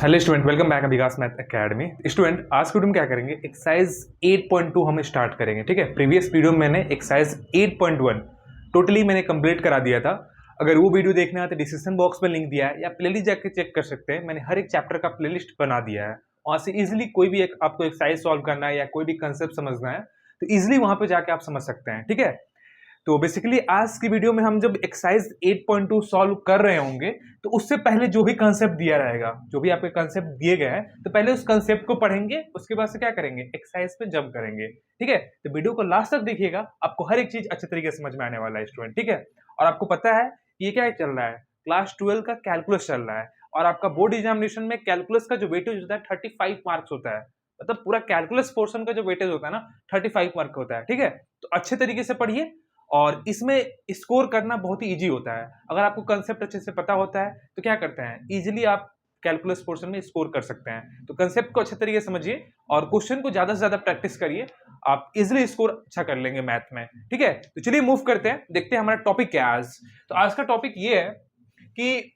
Hello student, welcome back विकास math academy. Student, आज के video में क्या करेंगे, एक्सरसाइज 8.2 हम स्टार्ट करेंगे। ठीक है, प्रीवियस वीडियो में मैंने एक्सरसाइज 8.1 टोटली मैंने कंप्लीट करा दिया था। अगर वो वीडियो देखना है तो डिस्क्रिप्शन बॉक्स में लिंक दिया है या प्लेलिस्ट जाके चेक कर सकते हैं। मैंने हर एक चैप्टर का प्लेलिस्ट बना दिया है, वहाँ से इजिली कोई भी एक आपको एक्सरसाइज सॉल्व करना है या कोई भी कंसेप्ट समझना है तो इजिली वहाँ पे जाके आप समझ सकते हैं। ठीक है, तो बेसिकली आज की वीडियो में हम जब एक्सरसाइज 8.2 सॉल्व कर रहे होंगे तो उससे पहले जो भी कंसेप्ट दिया रहेगा, जो भी आपके कंसेप्ट दिए गए हैं, तो पहले उस कंसेप्ट को पढ़ेंगे, उसके बाद से क्या करेंगे, एक्सरसाइज पे जंप करेंगे। ठीक है, तो वीडियो को लास्ट तक देखिएगा, आपको हर एक चीज अच्छे तरीके से समझ में आने वाला है स्टूडेंट। ठीक है, और आपको पता है ये क्या चल रहा है, क्लास 12 का कैलकुलस चल रहा है और आपका बोर्ड एग्जामिनेशन में कैलकुलस का जो वेटेज होता है 35 मार्क्स होता है। मतलब पूरा कैलकुलस पोर्शन का जो वेटेज होता है ना 35 मार्क होता है। ठीक है, तो अच्छे तरीके से पढ़िए और इसमें स्कोर करना बहुत ही इजी होता है। अगर आपको कंसेप्ट अच्छे से पता होता है तो क्या करते हैं, इजीली आप कैलकुलस पोर्शन में स्कोर कर सकते हैं। तो कंसेप्ट को अच्छे तरीके से समझिए और क्वेश्चन को ज्यादा से ज्यादा प्रैक्टिस करिए, आप इजीली स्कोर अच्छा कर लेंगे मैथ में। ठीक है, तो चलिए मूव करते हैं, देखते हैं हमारा टॉपिक क्या है आज। तो आज का टॉपिक ये है कि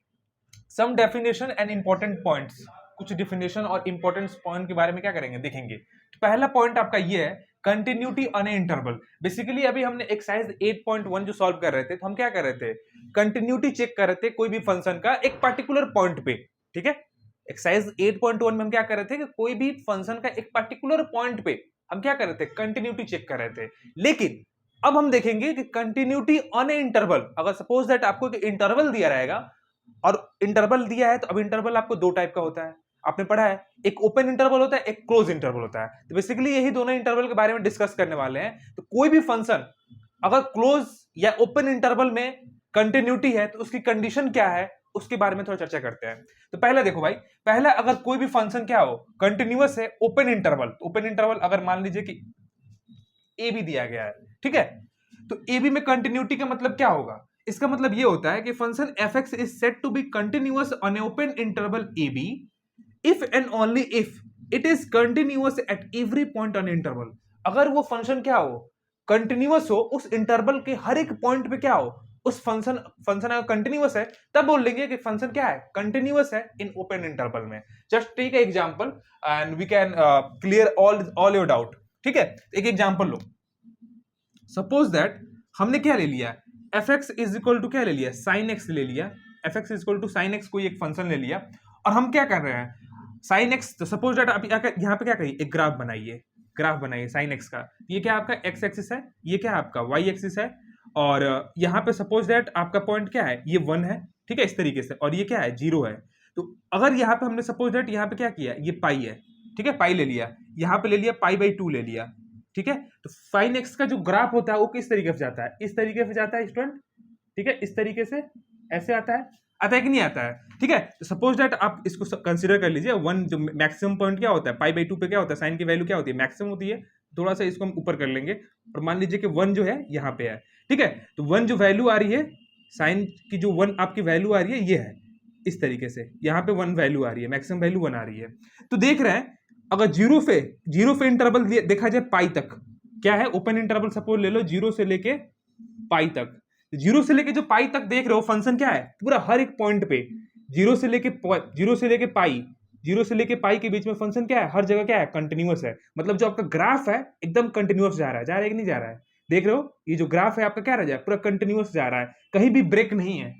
सम डेफिनेशन एंड इंपॉर्टेंट पॉइंट्स, कुछ डिफिनेशन और इंपॉर्टेंट पॉइंट के बारे में क्या करेंगे, देखेंगे। तो पहला पॉइंट आपका ये है, continuity on A interval. Basically अभी हमने एक्सरसाइज 8.1 जो सॉल्व कर रहे थे तो हम क्या कर रहे थे, कंटिन्यूटी चेक कर रहे थे कोई भी फंक्शन का एक पर्टिकुलर पॉइंट पे। ठीक है, एक्सरसाइज 8.1 में हम क्या कर रहे थे कि कोई भी फंक्शन का एक पर्टिकुलर पॉइंट पे हम क्या कर रहे थे, कंटिन्यूटी चेक कर रहे थे। लेकिन अब हम देखेंगे कि कंटिन्यूटी ऑन ए इंटरवल, अगर सपोज दैट आपको एक इंटरवल दिया रहेगा और इंटरवल दिया है, तो अब इंटरवल आपको दो टाइप का होता है, आपने पढ़ा है, एक ओपन इंटरवल होता है, एक क्लोज इंटरवल होता है। तो बेसिकली यही दोनों इंटरवल के बारे में डिस्कस करने वाले हैं। तो कोई भी फंक्शन अगर क्लोज या ओपन इंटरवल में कंटिन्यूटी है तो उसकी कंडीशन क्या है, उसके बारे में थोड़ा चर्चा करते हैं। तो पहला देखो भाई, पहला अगर कोई भी फंक्शन क्या हो, कंटिन्यूअस है, ओपन इंटरवल, तो ओपन इंटरवल अगर मान लीजिए कि ए बी दिया गया है, ठीक है, तो ए बी में कंटिन्यूटी का मतलब क्या होगा, इसका मतलब ये होता है कि function f x is said to be continuous on a open interval a b if and only if it is continuous at every point on interval. अगर वो फंक्शन क्या हो, कंटिन्यूअस हो, उस इंटरवल के हर एक पॉइंट पे क्या हो, उस फंक्शन फंक्शन अगर कंटिन्यूअस है तब बोल लेंगे कि फंक्शन क्या है, कंटिन्यूअस है इन ओपन इंटरवल में। Just take example and we can clear all your doubt. ठीक है, एक एग्जांपल लो। सपोज दैट हमने क्या ले लिया, f x is equal to क्या ले लिया, साइन एक्स ले लिया, f x is equal to sine x कोई एक फंक्शन ले लिया और हम क्या कर रहे हैं, साइन एक्स, तो सपोज दैट आप यहाँ पे क्या करिए, एक ग्राफ बनाइए, ग्राफ बनाइए साइन एक्स का। ये क्या आपका एक्स एक्सिस है, ये क्या आपका वाई एक्सिस है, और यहाँ पे सपोज दैट आपका पॉइंट क्या है, ये 1 है। ठीक है, इस तरीके से, और ये क्या है, 0 है। तो अगर यहाँ पे हमने सपोज दैट यहाँ पे क्या किया, ये पाई है, ठीक है, पाई ले लिया, यहाँ पे ले लिया पाई/2 ले लिया। ठीक है, तो साइन एक्स का जो ग्राफ होता है वो किस तरीके से जाता है, इस तरीके से जाता है स्टूडेंट। ठीक है, इस तरीके से ऐसे आता है कि नहीं आता है। ठीक है, तो सपोज दैट आप इसको कंसीडर कर लीजिए, 1 जो मैक्सिमम पॉइंट क्या होता है, पाई/2 पे क्या होता है, साइन की वैल्यू क्या होती है, मैक्सिमम होती है। थोड़ा सा इसको हम ऊपर कर लेंगे और मान लीजिए कि 1 जो है यहाँ पे है। ठीक है, तो 1 जो वैल्यू आ रही है, साइन की जो 1 आपकी वैल्यू आ रही है ये है, इस तरीके से यहाँ पे 1 वैल्यू आ रही है, मैक्सिमम वैल्यू 1 आ रही है। तो देख रहे हैं, अगर जीरो पे इंटरवल देखा जाए पाई तक, क्या है, ओपन इंटरवल सपोज ले लो, 0 से लेके पाई तक। 0 से लेके जो पाई तक देख रहे हो फंक्शन क्या है, पूरा हर एक पॉइंट पे 0 से लेके पाई, 0 से लेके पाई के बीच में फंक्शन क्या है, हर जगह क्या है, कंटिन्यूअस है। मतलब जो आपका ग्राफ है एकदम कंटिन्यूअस जा रहा है कि नहीं जा रहा है, देख रहे हो, ये जो ग्राफ है आपका क्या रह जाए, पूरा कंटिन्यूअस जा रहा है, कहीं भी ब्रेक नहीं है,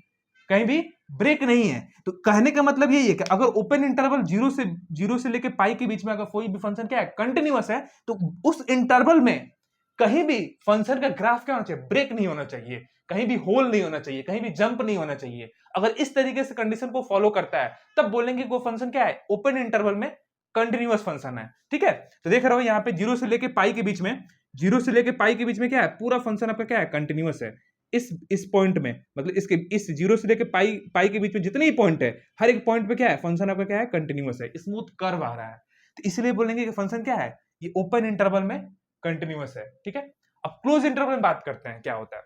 कहीं भी ब्रेक नहीं है। तो कहने का मतलब यही है कि अगर ओपन इंटरवल 0 से लेके पाई के बीच में अगर कोई भी फंक्शन क्या है, कंटिन्यूअस है, तो उस इंटरवल में कहीं भी फंक्शन का ग्राफ क्या होना चाहिए, ब्रेक नहीं होना चाहिए, कहीं भी होल नहीं होना चाहिए, कहीं भी जंप नहीं होना चाहिए। अगर इस तरीके से कंडीशन को फॉलो करता है तब बोलेंगे वो फंक्शन क्या है, ओपन इंटरवल में कंटिन्यूअस फंक्शन है। ठीक है, तो देख रहे हो यहाँ पे 0 से लेके पाई के बीच में, 0 से लेके पाई के बीच में क्या है, पूरा फंक्शन आपका क्या है, कंटिन्यूअस है। इस पॉइंट में, मतलब इसके इस 0 से लेके पाई के बीच में जितने ही पॉइंट है, हर एक पॉइंट पे क्या है, फंक्शन आपका क्या है, कंटिन्यूअस है, स्मूथ कर्व आ रहा है। तो इसलिए बोलेंगे कि फंक्शन क्या है, ये ओपन इंटरवल में कंटिन्यूअस है। ठीक है, अब क्लोज इंटरवल में बात करते हैं क्या होता है।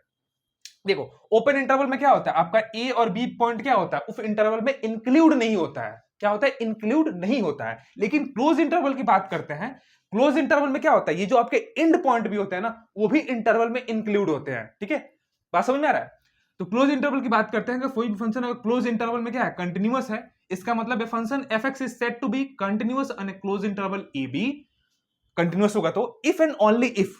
देखो, ओपन इंटरवल में क्या होता है, आपका ए और बी पॉइंट क्या होता है, उस इंटरवल में इंक्लूड नहीं होता है, क्या होता है, इंक्लूड नहीं होता है। लेकिन क्लोज इंटरवल की बात करते हैं, क्लोज इंटरवल में क्या होता है, ये जो आपके एंड पॉइंट भी होते हैं ना, वो भी इंटरवल में इंक्लूड होते हैं। ठीक है, बात समझ में आ रहा है। तो क्लोज इंटरवल की बात करते हैं कि कोई भी फंक्शन अगर क्लोज इंटरवल में क्या है, कंटिन्यूअस है, इसका मतलब है function f x is set to be continuous on a close interval a b. Continuous होगा तो इफ एंड ओनली इफ,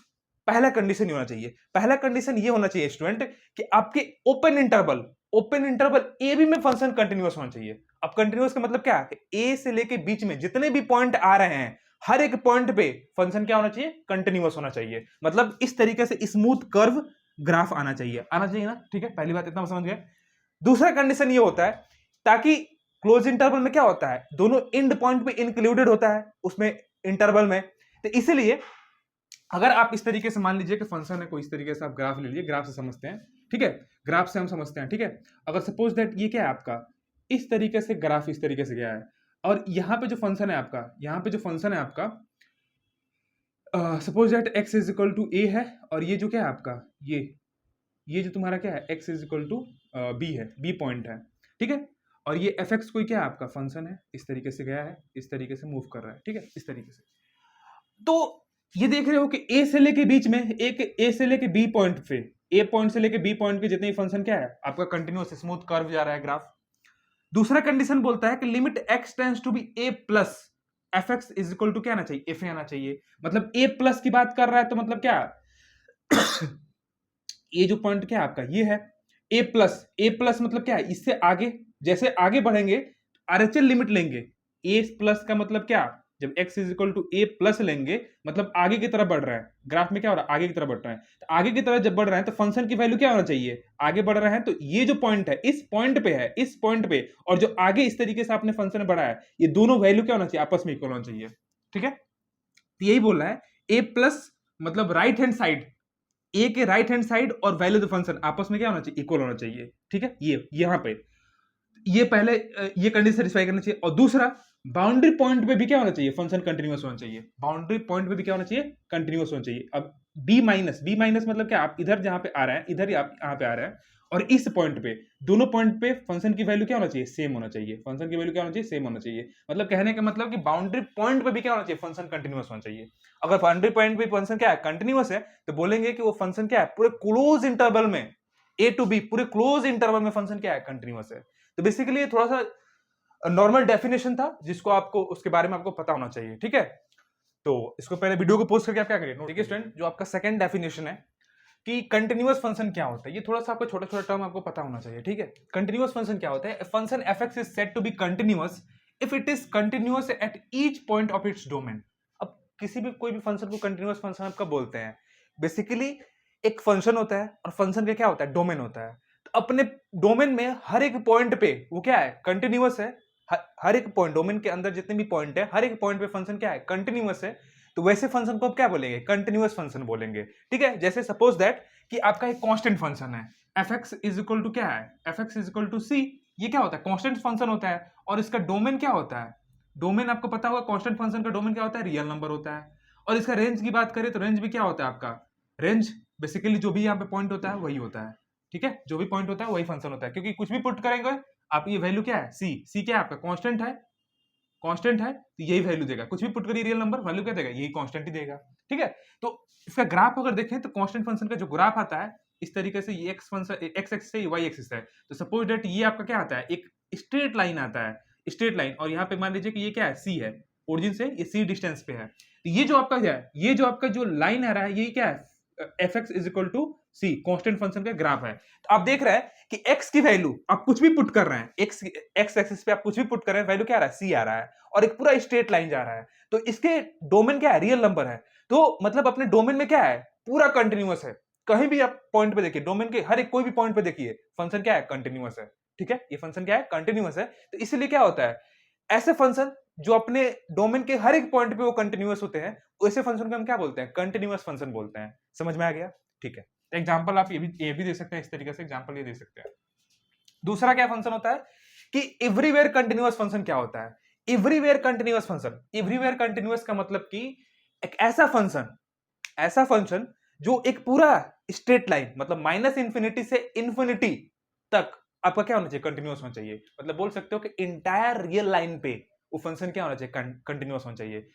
पहला कंडीशन ये होना चाहिए, पहला कंडीशन ये होना चाहिए स्टूडेंट कि आपके ओपन इंटरवल ए बी में फंक्शन कंटिन्यूअस होना चाहिए। अब कंटिन्यूअस का मतलब क्या है? ए से लेके बीच में जितने भी पॉइंट आ रहे हैं, हर एक पॉइंट पे फंक्शन क्या होना चाहिए? कंटिन्यूअस होना चाहिए। मतलब इस तरीके से स्मूथ कर्व ग्राफ आना चाहिए ना, ठीक है। पहली बात इतना समझ गए। दूसरा कंडीशन ये होता है ताकि क्लोज इंटरवल में क्या होता है, दोनों एंड पॉइंट पे इंक्लूडेड होता है उसमें इंटरवल में, तो इसलिए अगर आप इस तरीके से मान लीजिए कि फंक्शन है कोई, इस तरीके से आप ग्राफ ले लीजिए, ग्राफ से समझते हैं, ठीक है, ग्राफ से हम समझते हैं, ठीक है। अगर सपोज दैट ये क्या है आपका, इस तरीके से ग्राफ इस तरीके से गया है, और यहाँ पे जो फंक्शन है आपका, यहाँ पे जो फंक्शन है आपका, suppose that x is equal to A है, और ये जो क्या है आपका, ये जो तुम्हारा क्या है, x is equal to b है, बी पॉइंट है, ठीक है। और ये एफ एक्स कोई क्या है आपका फंक्शन है, इस तरीके से गया है, इस तरीके से मूव कर रहा है, ठीक है, इस तरीके से। तो ये देख रहे हो कि ए से लेके बीच में एक ए से लेके बी पॉइंट पे, ए पॉइंट से लेके बी पॉइंट के जितने फंक्शन क्या है आपका, कंटिन्यूअस स्मूथ कर्व जा रहा है ग्राफ। दूसरा कंडीशन बोलता है कि limit x tends to b a plus f x is equal to क्या आना चाहिए, एफ ए आना चाहिए। मतलब ए प्लस की बात कर रहा है तो मतलब क्या ये जो पॉइंट क्या है आपका, ये है ए प्लस मतलब क्या है, इससे आगे जैसे आगे बढ़ेंगे आरएचएल लिमिट लेंगे, ए प्लस का मतलब क्या, जब x is equal to a plus लेंगे मतलब आगे की तरफ बढ़ रहा है, ग्राफ में क्या हो रहा है, आगे की तरफ बढ़ रहा है। तो आगे की तरफ जब बढ़ रहा है तो फंक्शन की वैल्यू क्या होना चाहिए, आगे बढ़ रहा है तो ये जो पॉइंट है इस पॉइंट पे है, इस पॉइंट पे, और जो आगे इस तरीके से आपने फंक्शन बढ़ाया है, ये दोनों वैल्यू क्या होना चाहिए, आपस में इक्वल होना चाहिए, ठीक है। तो यही बोल रहा है ए प्लस मतलब राइट हैंड साइड, ए के राइट हैंड साइड और वैल्यू द फंक्शन आपस में क्या होना चाहिए, इक्वल होना चाहिए, ठीक है। ये यहां पे ये पहले ये कंडीशन सेटिस्फाई करना चाहिए। और दूसरा बाउंड्री पॉइंट पे भी क्या होना चाहिए, फंक्शन कंटिन्यूअस होना चाहिए, बाउंड्री पॉइंट पे भी क्या होना चाहिए, कंटिन्यूअस होना चाहिए। अब बी माइनस मतलब क्या, आप इधर जहां पे आ रहे हैं, इधर ही आप यहां पे आ रहे हैं, और इस पॉइंट पे, दोनों पॉइंट पे फंक्शन की वैल्यू क्या होना चाहिए, सेम होना चाहिए, फंक्शन की वैल्यू क्या होना चाहिए, सेम होना चाहिए। मतलब कहने का मतलब कि बाउंड्री पॉइंट पे भी क्या होना चाहिए, फंक्शन कंटिन्यूअस होना चाहिए। अगर बाउंड्री पॉइंट पे फंक्शन क्या है, कंटिन्यूअस है, तो बोलेंगे कि वो फंक्शन क्या है, पूरे क्लोज इंटरवल में ए टू बी, पूरे क्लोज इंटरवल में फंक्शन क्या है, कंटिन्यूअस है। तो बेसिकली थोड़ा सा नॉर्मल डेफिनेशन था जिसको आपको, उसके बारे में आपको पता होना चाहिए, ठीक है। तो इसको पहले वीडियो को पोस्ट करके आप क्या करिए, ठीक है स्टूडेंट। जो आपका सेकंड डेफिनेशन है कि कंटिन्यूअस फंक्शन क्या होता है, ये थोड़ा सा आपको छोटा छोटा टर्म आपको पता होना चाहिए, ठीक है। कंटिन्यूअस फंक्शन क्या होता है, function f x is said to be continuous if it is continuous at each point of its domain. अब किसी भी कोई भी फंक्शन को कंटिन्यूअस फंक्शन आप कब बोलते हैं, बेसिकली एक फंक्शन होता है और फंक्शन का क्या होता है, डोमेन होता है। तो अपने डोमेन में हर एक पॉइंट पे वो क्या है, कंटिन्यूअस है। हर एक पॉइंट, डोमेन के अंदर जितने भी पॉइंट है, हर एक पॉइंट पे फंक्शन क्या है, कंटिन्यूअस है। तो वैसे फंक्शन को आप क्या बोलेंगे, कंटिन्यूअस फंक्शन बोलेंगे, ठीक है। जैसे सपोज दैट कि आपका एक कांस्टेंट फंक्शन है, F x is equal to क्या है, F x is equal to C. ये क्या होता है, कांस्टेंट फंक्शन होता है, और इसका डोमेन क्या होता है, डोमेन आपको पता होगा, कांस्टेंट फंक्शन का डोमेन क्या होता है, रियल नंबर होता है। और इसका रेंज की बात करें तो रेंज भी क्या होता है आपका, रेंज बेसिकली जो भी यहाँ पे पॉइंट होता है वही होता है, ठीक है। जो भी पॉइंट होता है वही फंक्शन होता है, क्योंकि कुछ भी पुट करेंगे आप, ये वैल्यू क्या है, सी क्या है आपका, कांस्टेंट है, कांस्टेंट है तो यही वैल्यू देगा। कुछ भी पुट करिए रियल नंबर, वैल्यू क्या देगा, यही कांस्टेंट ही देगा, ठीक है। तो इसका ग्राफ अगर देखें तो कांस्टेंट फंक्शन का जो ग्राफ आता है इस तरीके से, ये एक्स फंक्शन एक्स एक्सिस है, वाई एक्सिस है। तो सपोज दैट ये आपका क्या आता है, एक स्ट्रेट लाइन आता है, स्ट्रेट लाइन, और यहाँ पे मान लीजिए कि ये क्या है, सी है, ओरिजिन से ये सी डिस्टेंस पे है। तो ये जो आपका क्या है, ये जो आपका जो लाइन आ रहा है, ये क्या है, F x is equal to c, constant function का ग्राफ है। तो आप देख रहे हैं कि x की वैल्यू आप कुछ भी पुट कर रहे हैं, x एक्सिस पे आप कुछ भी पुट कर रहे हैं, वैल्यू क्या आ रहा है, सी आ रहा है, और एक पूरा स्ट्रेट लाइन जा रहा है। तो इसके डोमेन क्या है, रियल नंबर है। तो मतलब अपने डोमेन में क्या है, पूरा कंटिन्यूअस है। कहीं भी आप पॉइंट पे देखिए, डोमेन के हर एक कोई भी पॉइंट पे देखिए, फंक्शन क्या है, कंटिन्यूअस है, ठीक है। ये फंक्शन क्या है, कंटिन्यूअस है। तो इसलिए क्या होता है, ऐसे फंक्शन जो अपने डोमेन के हर एक पॉइंट पे वो कंटिन्यूअस होते हैं, वैसे फंक्शन को हम क्या बोलते हैं, कंटिन्यूअस फंक्शन बोलते हैं। समझ में आ गया, ठीक है। एग्जाम्पल आप ये भी दे सकते हैं, इस तरीके से एग्जाम्पल ये दे सकते हैं। दूसरा क्या फंक्शन होता है कि एवरीवेयर कंटिन्यूअस फंक्शन क्या होता है, everywhere continuous function, everywhere continuous का मतलब कि एक ऐसा फंक्शन जो एक पूरा स्ट्रेट लाइन, मतलब माइनस इंफिनिटी से इंफिनिटी तक आपका क्या होना चाहिए, कंटिन्यूअस होना चाहिए। मतलब बोल सकते हो कि इंटायर रियल लाइन पे वो फंक्शन क्या होना चाहिए, कंटिन्यूअस होना चाहिए।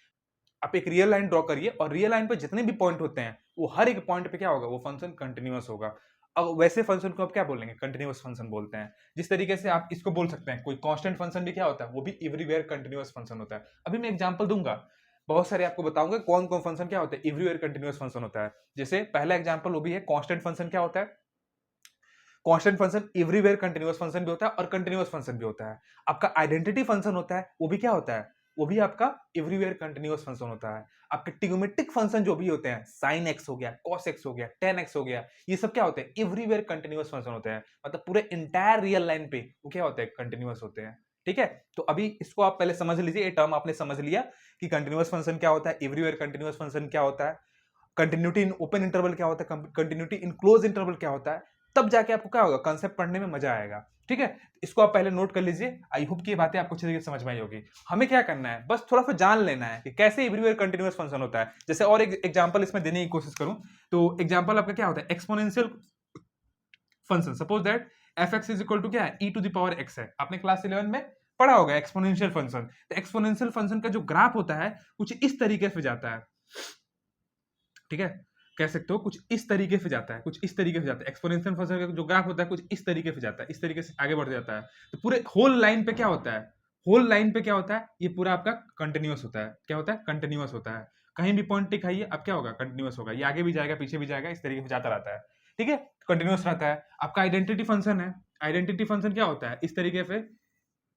आप एक रियल लाइन ड्रॉ करिए, और रियल लाइन पे जितने भी पॉइंट होते हैं वो हर एक पॉइंट पे क्या होगा, वो फंक्शन कंटिन्यूअस होगा। अब वैसे फंक्शन को आप क्या बोलेंगे, कंटिन्यूअस फंक्शन बोलते हैं। जिस तरीके से आप इसको बोल सकते हैं, कोई कांस्टेंट फंक्शन भी क्या होता है, वो भी एवरीवेयर कंटिन्यूअस फंक्शन होता है। अभी मैं एग्जांपल दूंगा, बहुत सारे आपको बताऊंगा कौन कौन फंक्शन क्या होता है, एवरीवेयर कंटिन्यूअस फंक्शन होता है। जैसे पहला एग्जांपल वो भी है, कांस्टेंट फंक्शन क्या होता है, constant function everywhere continuous function भी होता है और कंटिन्यूअस फंक्शन भी होता है। आपका आइडेंटिटी फंक्शन होता है, वो भी क्या होता है, वो भी आपका एवरीवेयर कंटिन्यूअस फंक्शन होता है। आपके ट्रिग्नोमेट्रिक फंक्शन जो भी होते हैं, साइन एक्स हो गया, कॉस एक्स हो गया, टेन एक्स हो गया, ये सब क्या होते हैं, एवरीवेयर कंटिन्यूअस फंक्शन होते हैं। मतलब पूरे इंटायर रियल लाइन पे वो क्या होते हैं, कंटिन्यूअस होते हैं। ठीक है, तो अभी इसको आप पहले समझ लीजिए, ये टर्म आपने समझ लिया कि कंटिन्यूअस फंक्शन क्या होता है, एवरीवेयर कंटिन्यूअस फंक्शन क्या होता है, कंटिन्यूटी इन ओपन इंटरवल क्या होता है, कंटिन्यूटी इन क्लोज इंटरवल क्या होता है, तब जाके आपको क्या होगा, कंसेप्ट पढ़ने में मजा आएगा। ठीक है, इसको आप पहले नोट कर लीजिए। आई होप कि ये बातें आपको अच्छी तरीके से समझ में आई होगी। हमें क्या करना है, बस थोड़ा सा जान लेना है कि कैसे एवरीवेयर कंटिन्यूअस फंक्शन होता है। जैसे और एक एग्जांपल इसमें देने की कोशिश करूं, तो एग्जांपल आपका क्या होता है, exponential function. Suppose that f x is equal to क्या है, e to the power x है। आपने क्लास 11 में पढ़ा होगा एक्सपोनेंशियल फंक्शन। तो एक्सपोनेंशियल फंक्शन का जो ग्राफ होता है कुछ इस तरीके से जाता है। ठीक है, कह सकते हो कुछ इस तरीके से जाता है, कुछ इस तरीके से जाता है। एक्सपोनेंशियल फंक्शन का जो ग्राफ होता है कुछ इस तरीके से जाता है, इस तरीके से आगे बढ़ जाता है। तो पूरे होल लाइन पे क्या होता है, होल लाइन पे क्या होता है, ये पूरा आपका कंटिन्यूअस होता है। क्या होता है, कंटिन्यूअस होता है। कहीं भी पॉइंट टिक खाइए, अब क्या होगा, कंटिन्यूअस होगा। ये आगे भी जाएगा, पीछे भी जाएगा, इस तरीके से जाता रहता है। ठीक है, कंटिन्यूअस रहता है। आपका आइडेंटिटी फंक्शन है, आइडेंटिटी फंक्शन क्या होता है, इस तरीके से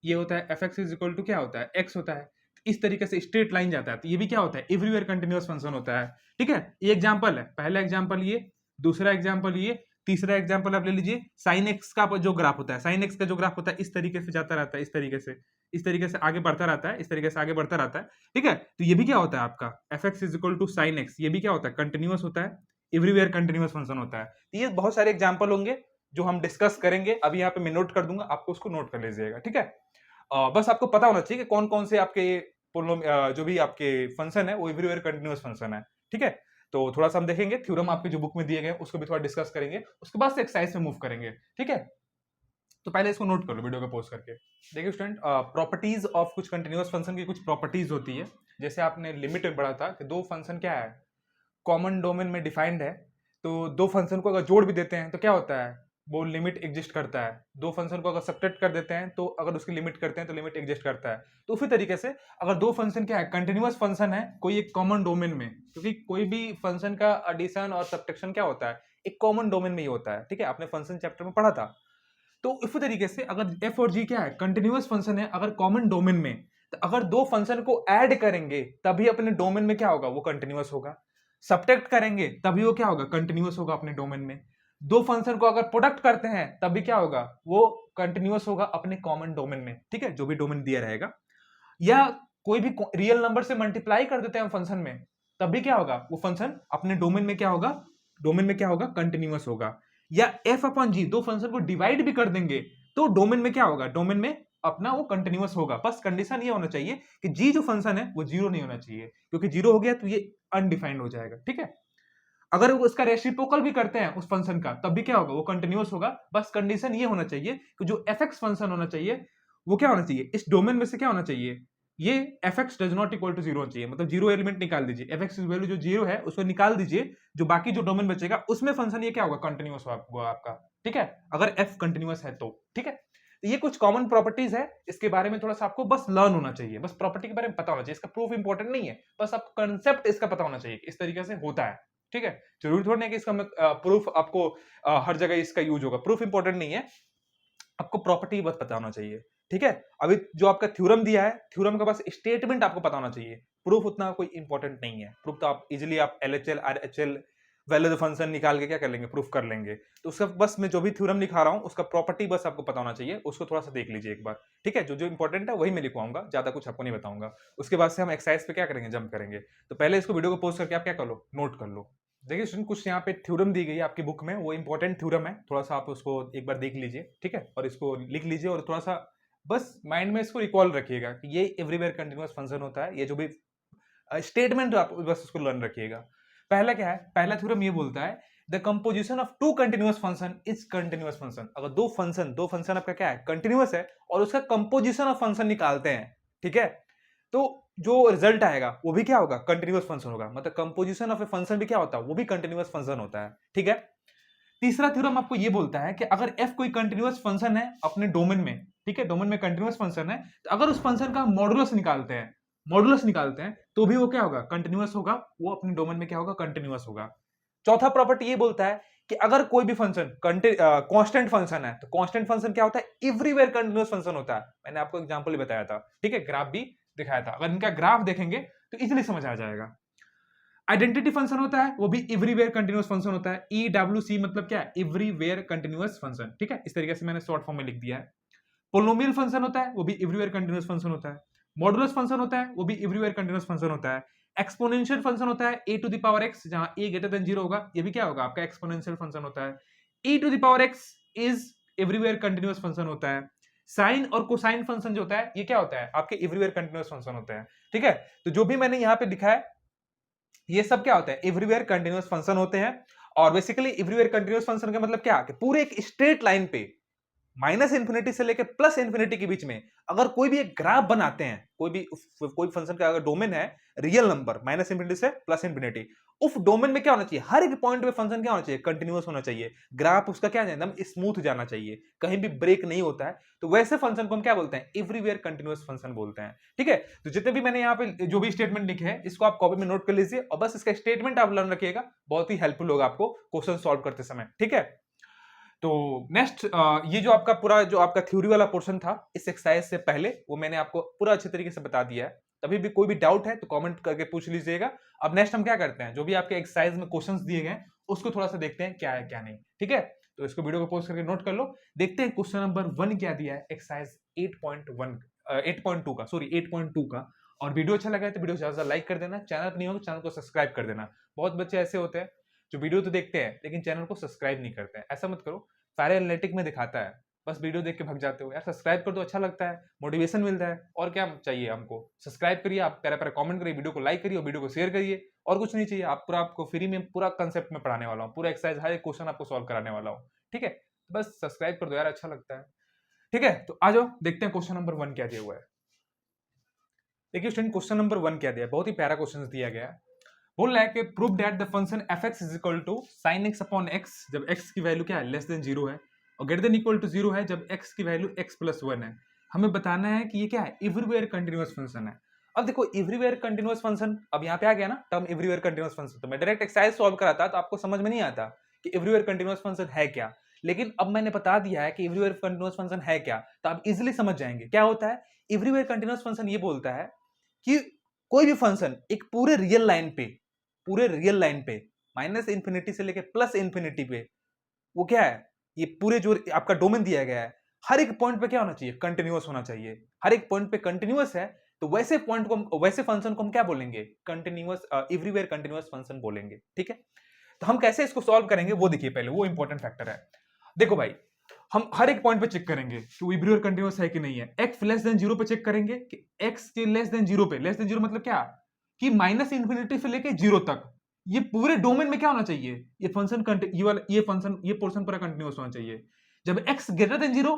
ये होता है, F x is equal to क्या होता है, एक्स होता है। इस तरीके से स्ट्रेट लाइन जाता है, तो ये भी क्या होता है, एवरीवेयर कंटिन्यूअस फंक्शन होता है। ठीक है, ये एग्जांपल है, पहला एग्जांपल ये, दूसरा एग्जांपल ये, तीसरा एग्जांपल आप ले लीजिए। साइन एक्स का जो ग्राफ होता है, साइन एक्स का जो ग्राफ होता है इस तरीके से जाता रहता है, इस तरीके से आगे बढ़ता रहता है, इस तरीके से आगे बढ़ता रहता है। ठीक है, तो ये भी क्या होता है आपका, f x is equal to sine x, ये भी क्या होता है, कंटिन्यूअस होता है, एवरीवेयर कंटिन्यूअस फंक्शन होता है। तो ये बहुत सारे एग्जाम्पल होंगे जो हम डिस्कस करेंगे। अभी यहाँ पे मैं नोट कर दूंगा, आपको उसको नोट कर लीजिएगा। ठीक है, बस आपको पता होना चाहिए कि कौन कौन से आपके जो भी आपके फंक्शन है वो एवरीवेयर कंटिन्यूअस फंक्शन है। ठीक है, तो थोड़ा सा हम देखेंगे थ्योरम आपके जो बुक में दिए गए उसको भी थोड़ा डिस्कस करेंगे, उसके बाद से एक्सरसाइज में मूव करेंगे। ठीक है, तो पहले इसको नोट कर लो वीडियो को पॉज करके। देखिए स्टूडेंट, प्रॉपर्टीज ऑफ कुछ कंटिन्यूअस फंक्शन की कुछ प्रॉपर्टीज होती है। जैसे आपने लिमिट में पढ़ा था कि दो फंक्शन क्या है, कॉमन डोमेन में डिफाइंड है। तो दो फंक्शन को अगर जोड़ भी देते हैं तो क्या होता है, वो लिमिट एग्जिस्ट करता है। दो फंक्शन को अगर सब्ट्रैक्ट कर देते हैं तो अगर उसकी लिमिट करते हैं तो लिमिट एग्जिस्ट करता है। तो उसी तरीके से अगर दो फंक्शन क्या है, कंटिन्यूअस फंक्शन है कोई एक कॉमन डोमेन में, क्योंकि कोई भी फंक्शन का एडिशन और सब्ट्रैक्शन क्या होता है, एक कॉमन डोमेन में ही होता है। ठीक है, आपने फंक्शन चैप्टर में पढ़ा था। तो इसी तरीके से अगर एफ और जी क्या है, कंटिन्यूअस फंक्शन है अगर कॉमन डोमेन में, तो अगर दो फंक्शन को ऐड करेंगे तभी अपने डोमेन में क्या होगा, वो कंटिन्यूअस होगा। सब्ट्रैक्ट करेंगे तभी वो क्या होगा, कंटिन्यूअस होगा अपने डोमेन में। दो फंक्शन को अगर प्रोडक्ट करते हैं तब भी क्या होगा, वो कंटिन्यूअस होगा अपने कॉमन डोमेन में। ठीक है, जो भी डोमेन दिया रहेगा। या कोई भी रियल नंबर से मल्टीप्लाई कर देते हैं फंक्शन में, तब भी क्या होगा, वो फंक्शन अपने डोमेन में क्या होगा, डोमेन में क्या होगा, कंटिन्यूअस होगा। या एफ अपॉन जी, दो फंक्शन को डिवाइड भी कर देंगे तो डोमेन में क्या होगा, डोमेन में अपना वो कंटिन्यूअस होगा। बस कंडीशन ये होना चाहिए कि जी जो फंक्शन है वो जीरो नहीं होना चाहिए, क्योंकि जीरो हो गया तो ये अनडिफाइंड हो जाएगा। ठीक है, अगर वो उसका रेसिप्रोकल भी करते हैं उस फंक्शन का तब भी क्या होगा, वो कंटिन्यूअस होगा। बस कंडीशन ये होना चाहिए कि जो एफ एक्स फंक्शन होना चाहिए वो क्या होना चाहिए, इस डोमेन में से क्या होना चाहिए, ये f x does not equal to zero होना चाहिए। मतलब जीरो एलिमेंट निकाल दीजिए, एफ एक्स वैल्यू जो जीरो है उसको निकाल दीजिए, जो बाकी जो डोमेन बचेगा उसमें फंक्शन ये क्या होगा, कंटिन्यूअस होगा आपका। ठीक है, अगर एफ कंटिन्यूअस है तो। ठीक है, तो ये कुछ कॉमन प्रॉपर्टीज है, इसके बारे में थोड़ा सा आपको बस लर्न होना चाहिए, बस प्रॉपर्टी के बारे में पता होना चाहिए। इसका प्रूफ इंपॉर्टेंट नहीं है, बस आपको कंसेप्ट इसका पता होना चाहिए इस तरीके से होता है। ठीक है, जरूरी थोड़ा नहीं कि इसका प्रूफ आपको हर जगह इसका यूज होगा, प्रूफ इंपॉर्टेंट नहीं है, आपको प्रॉपर्टी बस पता होना चाहिए। ठीक है, अभी जो आपका थ्योरम दिया है, थ्योरम का बस स्टेटमेंट आपको पता होना चाहिए, प्रूफ उतना कोई इंपॉर्टेंट नहीं है। प्रूफ तो आप इजीली आप LHL RHL value of function निकाल के क्या कर लेंगे, प्रूफ कर लेंगे। तो उसका बस मैं जो भी थ्योरम लिखा रहा हूं उसका प्रॉपर्टी बस आपको पता होना चाहिए, उसको थोड़ा सा देख लीजिए एक बार। ठीक है, जो जो इंपॉर्टेंट है वही मैं लिखवाऊंगा, ज्यादा कुछ आपको नहीं बताऊंगा। उसके बाद से हम एक्सरसाइज पे क्या करेंगे, जंप करेंगे। तो पहले इसको वीडियो को पोस्ट करके आप क्या कर लो, नोट कर लो। देखिए स्टूडेंट, कुछ यहाँ पे थ्योरम दी गई है आपकी बुक में, वो इंपॉर्टेंट थ्योरम है, थोड़ा सा आप उसको एक बार देख लीजिए। ठीक है, और इसको लिख लीजिए और थोड़ा सा बस माइंड में इसको रिकॉल रखिएगा कि ये एवरीवेयर कंटिन्यूअस फंक्शन होता है। ये जो भी स्टेटमेंट आप बस उसको लर्न रखिएगा। पहला क्या है, पहला थ्योरम ये बोलता है the composition of two continuous function is continuous function. अगर दो फंक्शन आपका क्या है, कंटिन्यूअस है, और उसका कंपोजिशन ऑफ फंक्शन निकालते हैं, ठीक है, तो जो रिजल्ट आएगा वो भी क्या होगा, कंटिन्यूअस फंक्शन होगा। मतलब कंपोजिशन ऑफ ए फंक्शन भी क्या होता है, वो भी कंटिन्यूअस फंक्शन होता है। ठीक है, तीसरा थ्योरम आपको ये बोलता है कि अगर f कोई कंटिन्यूअस फंक्शन है अपने डोमेन में, ठीक है, डोमेन में कंटिन्यूअस फंक्शन है, तो अगर उस फंक्शन का मॉडुलस निकालते हैं तो भी वो क्या होगा, कंटिन्यूअस होगा, वो अपने डोमेन में क्या होगा, कंटिन्यूअस होगा। चौथा प्रॉपर्टी ये बोलता है कि अगर कोई भी फंक्शन कांस्टेंट फंक्शन है, तो कांस्टेंट फंक्शन क्या होता है, एवरीवेयर कंटिन्यूअस फंक्शन होता है। मैंने आपको एग्जांपल ही बताया था, ठीक है, ग्राफ भी दिखाया था। अगर इनका ग्राफ देखेंगे तो इजीली समझ आ जाएगा। आइडेंटिटी फंक्शन होता है, वो भी एवरीवेयर कंटिन्यूअस फंक्शन होता है। EWC मतलब क्या है, एवरीवेयर कंटिन्यूअस फंक्शन, ठीक है, इस तरीके से मैंने शॉर्ट फॉर्म में लिख दिया है। पोलिनोमियल फंक्शन होता है, वो भी एवरीवेयर कंटिन्यूअस फंक्शन होता है। मॉडुलस फंक्शन होता है, वो भी एवरीवेयर कंटिन्यूअस फंक्शन होता है। एक्सपोनेंशियल फंक्शन होता है a to the power x, जहां a ग्रेटर देन 0 होगा, ये भी क्या होगा, आपका एक्सपोनेंशियल फंक्शन होता है। e to the power x is everywhere continuous function होता है। साइन और कोसाइन फंक्शन जो होता है, ये क्या होता है, आपके एवरीवेयर कंटिन्यूअस फंक्शन होता है, ठीक है। तो जो भी मैंने यहाँ पे लिखा है, ये सब क्या होता है, एवरीवेयर कंटिन्यूअस फंक्शन होते हैं। और बेसिकली एवरीवेयर कंटिन्यूअस फंक्शन का मतलब क्या, कि पूरे एक स्ट्रेट लाइन पे माइनस इंफिनिटी से लेकर प्लस इंफिनिटी के बीच में अगर कोई भी एक ग्राफ बनाते हैं, कोई फंक्शन का अगर डोमेन है रियल नंबर माइनस इंफिनिटी से प्लस इंफिनिटी, उस डोमेन में क्या होना चाहिए, हर एक पॉइंट पे फंक्शन क्या होना चाहिए, कंटिन्यूअस होना चाहिए। ग्राफ उसका क्या है, एकदम स्मूथ जाना चाहिए, कहीं भी ब्रेक नहीं होता है। तो वैसे फंक्शन को हम क्या बोलते हैं, एवरीवेयर कंटिन्यूअस फंक्शन बोलते हैं, ठीक है। तो जितने भी मैंने यहाँ पे जो भी स्टेटमेंट लिखे हैं, इसको आप कॉपी में नोट कर लीजिए और बस इसका स्टेटमेंट आप लर्न रखिएगा, बहुत ही हेल्पफुल होगा आपको क्वेश्चन सॉल्व करते समय, ठीक है। तो नेक्स्ट ये जो आपका पूरा जो आपका थ्योरी वाला पोर्शन था इस एक्सरसाइज से पहले, वो मैंने आपको पूरा अच्छे तरीके से बता दिया है। तभी भी कोई भी डाउट है तो कमेंट करके पूछ लीजिएगा। अब नेक्स्ट हम क्या करते हैं, जो भी आपके एक्सरसाइज में क्वेश्चंस दिए गए उसको थोड़ा सा देखते हैं क्या है क्या नहीं, ठीक है। तो इसको वीडियो को पॉज करके नोट कर लो। देखते हैं क्वेश्चन नंबर 1 क्या दिया है, एक्सरसाइज 8.2 का, सॉरी 8.2 का। और वीडियो अच्छा लगा है तो वीडियो ज्यादा लाइक कर देना, चैनल पर नहीं हो तो चैनल को सब्सक्राइब कर देना। बहुत बच्चे ऐसे होते हैं जो वीडियो तो देखते हैं लेकिन चैनल को सब्सक्राइब नहीं करते हैं, ऐसा मत करो। सारे एनालिटिक में दिखाता है, बस वीडियो देख के भाग जाते हो यार। सब्सक्राइब कर दो, अच्छा लगता है, मोटिवेशन मिलता है, और क्या चाहिए हमको। सब्सक्राइब करिए, आप प्यारा प्यारा कमेंट करिए, वीडियो को लाइक करिए और वीडियो को शेयर करिए, और कुछ नहीं चाहिए। आपको फ्री में पूरा कंसेप्ट में पढ़ाने वाला हूँ, पूरा एक्सरसाइज हर एक क्वेश्चन आपको सॉल्व कराने वाला हूँ, ठीक है। बस सब्सक्राइब कर दो यार, अच्छा लगता है, ठीक है। तो आ जाओ देखते हैं क्वेश्चन नंबर 1 क्या दिया हुआ है। देखिए स्टूडेंट, क्वेश्चन नंबर 1 क्या दिया है, बहुत ही प्यारा क्वेश्चन दिया गया है। बोल रहा है कि prove that the function fx is equal to sin x upon x जब x की वैल्यू क्या है, लेस देन 0 है, और ग्रेटर देन इक्वल टू 0 है जब x की वैल्यू x प्लस 1 है। हमें बताना है कि ये क्या है, एवरीवेयर कंटिन्यूअस फंक्शन है। अब देखो एवरीवेयर कंटिन्यूअस फंक्शन, अब यहाँ पे आ गया ना टर्म एवरीवेयर कंटिन्यूअस फंक्शन, तो मैं डायरेक्ट एक्सरसाइज सॉल्व कराता तो आपको समझ में नहीं आता कि एवरीवेयर कंटिन्यूअस फंक्शन है क्या। लेकिन अब मैंने बता दिया है कि एवरीवेयर कंटिन्यूअस फंक्शन है क्या, तो आप इजिली समझ जाएंगे क्या होता है। एवरीवेयर कंटिन्यूअस फंक्शन ये बोलता है कि कोई भी फंक्शन एक पूरे रियल लाइन पे माइनस इंफिनिटी से लेके प्लस इंफिनिटी पे, वो क्या है, ये पूरे जो आपका डोमेन दिया गया है, हर एक पॉइंट पे क्या होना चाहिए, कंटिन्यूअस होना चाहिए। हर एक पॉइंट पे कंटिन्यूअस है तो वैसे पॉइंट को, वैसे फंक्शन को हम क्या बोलेंगे, कंटिन्यूअस, एवरीवेयर कंटिन्यूअस फंक्शन बोलेंगे, ठीक है। तो हम कैसे इसको सॉल्व करेंगे वो देखिए, पहले वो इंपॉर्टेंट फैक्टर है। देखो भाई, हम हर एक पॉइंट पे चेक करेंगे कि एवरीवेयर कंटिन्यूअस है कि नहीं है। x लेस देन 0 पे चेक करेंगे कि x के लेस देन 0 पे, लेस देन 0 मतलब क्या, कि माइनस इंफिनिटी से लेके 0 तक ये पूरे डोमेन में क्या होना चाहिए, ये फंक्शन ये पोर्शन पूरा कंटिन्यूअस होना चाहिए। जब x ग्रेटर देन 0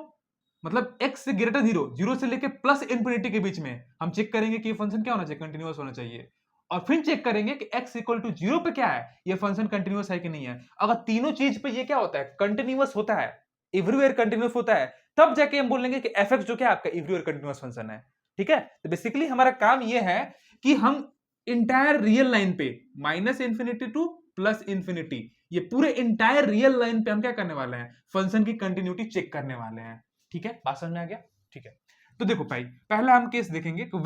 मतलब x से ग्रेटर 0 से लेके प्लस इंफिनिटी के बीच में हम चेक करेंगे कि ये फंक्शन क्या होना चाहिए, कंटिन्यूअस होना चाहिए। और फिर चेक करेंगे कि x इक्वल टू 0 पे क्या है, ये फंक्शन कंटिन्यूअस है कि नहीं है। अगर तीनों चीज पे ये क्या होता है, कंटिन्यूअस होता है, एवरीवेयर कंटिन्यूअस होता है, तब जाके हम बोलेंगे कि fx जो क्या आपका एवरीवेयर कंटिन्यूअस फंक्शन है, ठीक है। तो बेसिकली हमारा काम ये है कि हम इंटायर रियल लाइन पे minus infinity two plus infinity, ये पूरे इंटायर रियल लाइन पे हम क्या करने वाले हैं, फंक्शन की कंटिन्यूटी चेक करने वाले हैं, ठीक है। बात समझ में आ गया, ठीक है। तो देखो भाई, पहला हम केस देखेंगे कि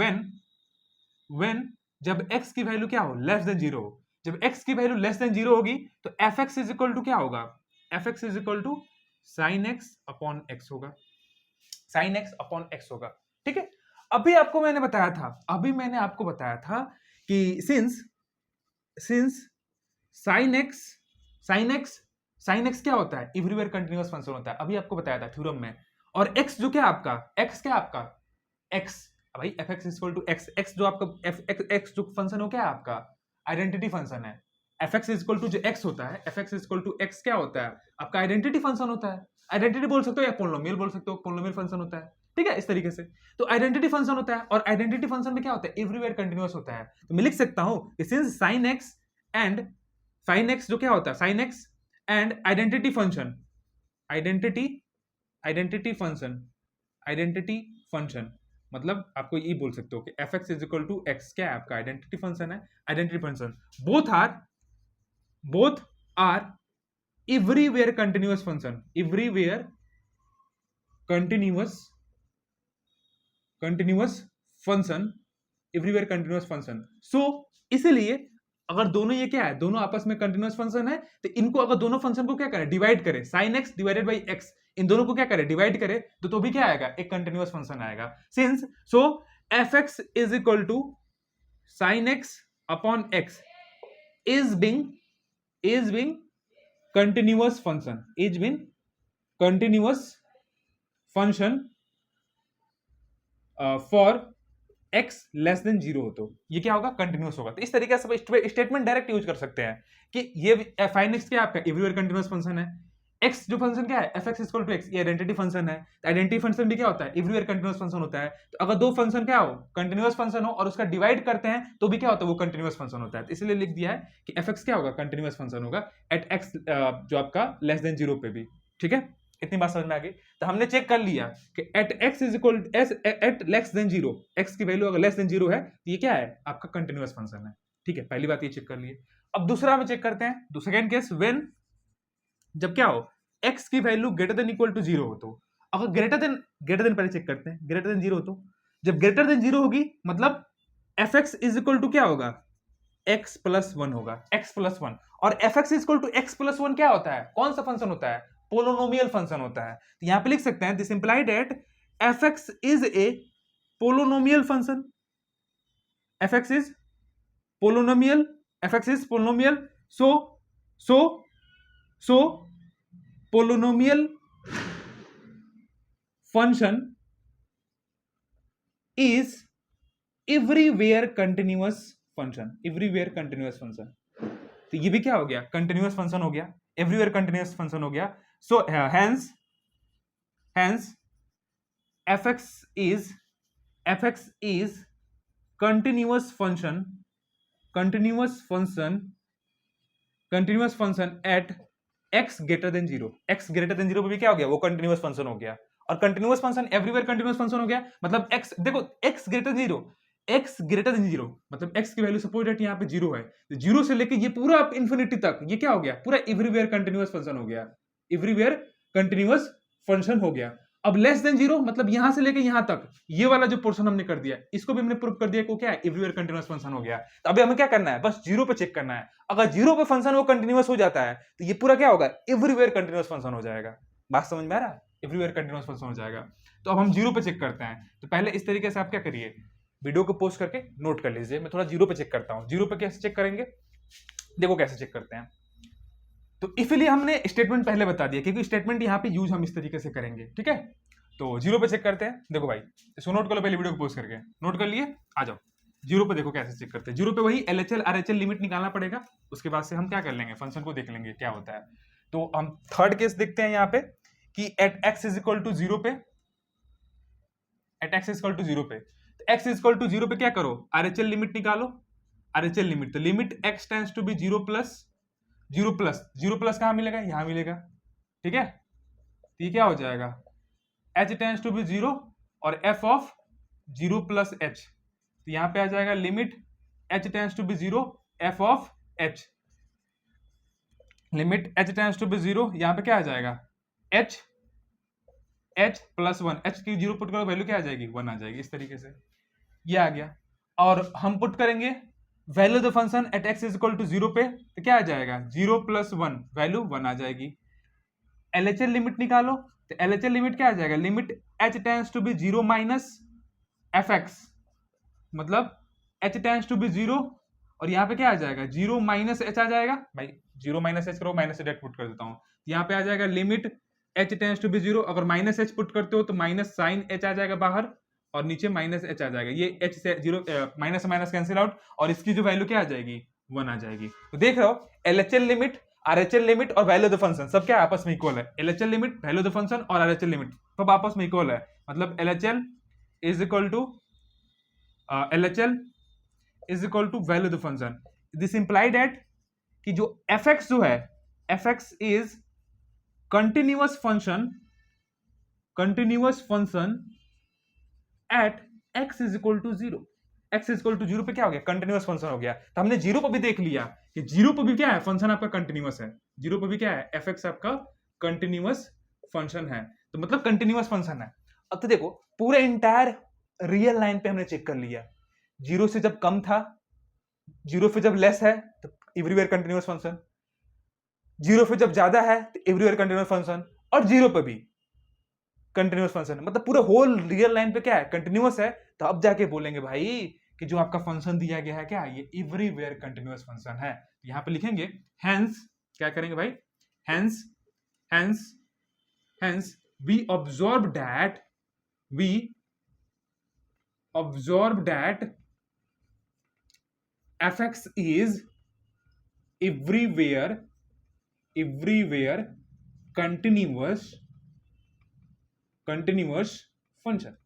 व्हेन जब x की वैल्यू क्या हो, लेस देन 0 हो। जब x की वैल्यू लेस देन 0 होगी तो fx इज इक्वल टू क्या होगा, fx is equal to sin x upon x होगा, sin x अपॉन x होगा, ठीक है। अभी मैंने आपको बताया था कि सिंस sin x क्या होता है, एवरीवेयर कंटिन्यूअस फंक्शन होता है, अभी आपको बताया था थ्योरम में। और x जो क्या आपका, x भाई fx इक्वल टू x जो आपका x जो फंक्शन हो क्या है आपका, आइडेंटिटी फंक्शन है। fx इक्वल टू जो x होता है, fx इक्वल टू x क्या होता है, आपका आइडेंटिटी फंक्शन होता है। आइडेंटिटी बोल सकते हो या पोलिनोमियल बोल सकते हो, पोलिनोमियल फंक्शन होता है, ठीक है, इस तरीके से। तो आइडेंटिटी फंक्शन होता है, और आइडेंटिटी फंक्शन में क्या होता है, एवरीवेयर कंटिन्यूअस होता है। तो मैं लिख सकता हूं कि सिंस sin x जो क्या होता है, sin x and identity function, identity function मतलब आपको ये बोल सकते हो कि f x is equal to x, क्या है आपका आइडेंटिटी फंक्शन है, identity function both are everywhere continuous function, everywhere continuous function, everywhere continuous function. So इसलिए अगर दोनों ये क्या है, दोनों आपस में कंटिन्यूअस फंक्शन है, तो इनको अगर दोनों फंक्शन को क्या करें, डिवाइड करें, sin x divided by x, इन दोनों को क्या करें, डिवाइड करें, तो भी क्या आएगा, एक कंटिन्यूअस फंक्शन आएगा। Since so F x is equal to sin x upon x is being continuous function, is being continuous function for x less than 0 हो, तो ये क्या होगा, कंटिन्यूअस होगा। तो इस तरीके से स्टेटमेंट डायरेक्ट यूज कर सकते हैं कि ये sin x क्या आपका एवरीवेयर कंटिन्यूअस फंक्शन है, x जो फंक्शन क्या है f(x = x), ये आइडेंटिटी फंक्शन है। आइडेंटिटी फंक्शन भी क्या होता है, एवरीवेयर कंटिन्यूअस फंक्शन होता है। तो अगर दो फंक्शन क्या हो, कंटिन्यूअस फंक्शन हो और उसका डिवाइड करते हैं तो भी क्या होता है, वो कंटिन्यूअस फंक्शन होता है। तो इसलिए लिख दिया है कि f(x) क्या होगा, कंटिन्यूअस फंक्शन होगा एट x जो आपका लेस देन 0 पे भी। ठीक है, इतनी बात समझ में आ गई। तो हमने चेक कर लिया कि at x is equal at less than 0, x की वैल्यू अगर लेस देन 0 है तो ये क्या है, आपका कंटिन्यूअस फंक्शन है। ठीक है, पहली बात ये चेक कर लिए। अब दूसरा में चेक करते हैं, सेकंड केस व्हेन, जब क्या हो, x की value greater than equal to 0 हो। तो अगर ग्रेटर देन पहले चेक करते हैं, ग्रेटर देन 0 हो तो जब ग्रेटर देन 0 होगी मतलब f(x) इज इक्वल टू क्या होगा, x + 1 होगा, x + 1। और f(x) is equal to x + 1 क्या होता है, कौन सा फंक्शन होता है, पोलोनोमियल फंक्शन होता है। तो यहां पे लिख सकते हैं this implied that f(x) is a polynomial function, f(x) is polynomial, so polynomial function is everywhere continuous function, everywhere continuous function. तो ये भी क्या हो गया, कंटिन्यूअस फंक्शन हो गया, एवरीवेयर कंटिन्यूअस फंक्शन हो गया। So hence f(x) is continuous function at x greater than 0, x greater than 0 पे भी क्या हो गया, वो कंटिन्यूअस फंक्शन हो गया। और continuous function everywhere continuous function हो गया मतलब x, देखो x ग्रेटर देन 0 मतलब x की वैल्यू सपोज दैट यहाँ पे 0 है, तो 0 से लेके ये पूरा इंफिनिटी तक ये क्या हो गया, पूरा एवरीवेयर कंटिन्यूअस फंक्शन हो गया, एवरीवेयर कंटिन्यूअस फंक्शन हो गया। अब लेस देन 0 मतलब यहां से लेके यहां तक ये वाला जो पोर्शन हमने कर दिया, इसको भी हमने प्रूव कर दिया कि क्या है, एवरीवेयर कंटिन्यूअस फंक्शन हो गया। तो अभी हमें क्या करना है, बस 0 पे चेक करना है। अगर 0 पे फंक्शन वो कंटिन्यूअस हो जाता है तो ये पूरा क्या होगा, एवरीवेयर कंटिन्यूअस फंक्शन हो जाएगा। बात समझ में आ रहा है, एवरीवेयर कंटिन्यूअस फंक्शन हो जाएगा। तो अब हम 0 पे चेक करते हैं। तो पहले इस तरीके से आप क्या करिए, वीडियो को पोस्ट करके नोट कर लीजिए। मैं थोड़ा 0 पे चेक करता हूं। 0 पे कैसे चेक करेंगे, देखो कैसे चेक करते हैं। तो इसलिए हमने स्टेटमेंट पहले बता दिया क्योंकि स्टेटमेंट यहाँ पे यूज हम इस तरीके से करेंगे। ठीक है, तो 0 पे चेक करते हैं। देखो भाई इसको नोट कर लो, पहले वीडियो को पोस्ट करके नोट कर लिए, आ जाओ 0 पे। देखो कैसे चेक करते हैं, 0 पे वही LHL RHL लिमिट निकालना पड़ेगा। उसके बाद से हम क्या कर लेंगे, फंक्शन को देख लेंगे क्या होता है। तो हम थर्ड केस देखते हैं यहाँ पे कि at x is equal to 0 पे, at x is equal to 0 पे, तो x इज इक्वल टू 0 पे क्या करो, RHL लिमिट निकालो। RHL लिमिट, तो limit x tends to be 0 plus कहां मिलेगा, यहां मिलेगा। ठीक है, तो ये क्या हो जाएगा, h टेंड्स टू बी 0 और f ऑफ 0 + h, तो यहां पे आ जाएगा limit h tends to be 0 f of h, limit h tends to be 0, यहां पे क्या आ जाएगा h + 1, h की 0 पुट करो वैल्यू क्या आ जाएगी, 1 आ जाएगी। इस तरीके से ये आ गया। और हम पुट करेंगे value the function at x is equal to 0 पे, तो क्या आ जाएगा 0 + 1 वैल्यू 1 आ जाएगी। LHL लिमिट निकालो, तो LHL लिमिट क्या आ जाएगा, limit h tends to be 0 - fx, मतलब h टेंड्स टू बी 0 और यहाँ पे क्या आ जाएगा 0 - h आ जाएगा। भाई 0 - h करो, माइनस से डायरेक्ट पुट कर देता हूँ। यहाँ पे आ जाएगा limit h tends to be 0, अगर -h पुट करते हो तो माइनस साइन h आ जाएगा बाहर और नीचे -h आ जाएगा। ये h से 0 माइनस माइनस कैंसिल आउट और इसकी जो वैल्यू क्या आ जाएगी, 1 आ जाएगी। तो देख रहे हो LHL लिमिट, RHL लिमिट और वैल्यू ऑफ द फंक्शन सब क्या आपस में इक्वल है। LHL limit, value of the function और RHL लिमिट सब आपस में इक्वल है। मतलब LHL is equal to value of the function. This implied at कि जो fx जो है F x is continuous function at X is equal to zero. X is equal to zero पे क्या हो गया, कंटिन्यूअस फंक्शन हो गया। तो हमने जीरो पर भी देख लिया कि जीरो पर भी क्या है, फंक्शन आपका कंटिन्यूअस है। जीरो पर भी क्या है, एफ एक्स आपका कंटिन्यूअस फंक्शन है, तो मतलब कंटिन्यूअस फंक्शन है। अब तो देखो पूरे इंटायर रियल लाइन पे हमने चेक कर लिया, जीरो से जब कम था, जीरो पे जब लेस है तो एवरीवेयर कंटिन्यूअस फंक्शन, जीरो पे जब ज्यादा है तो एवरीवेयर कंटिन्यूअस फंक्शन, और जीरो पे भी कंटिन्यूअस फंक्शन है, मतलब पूरा होल रियल लाइन पे क्या है, कंटिन्यूअस है। तो अब जाके बोलेंगे भाई कि जो आपका फंक्शन दिया गया है क्या, ये एवरीवेयर कंटिन्यूअस फंक्शन है। यहां पे लिखेंगे हेंस, क्या करेंगे भाई, hence hence hence we observe that fx is everywhere continuous function.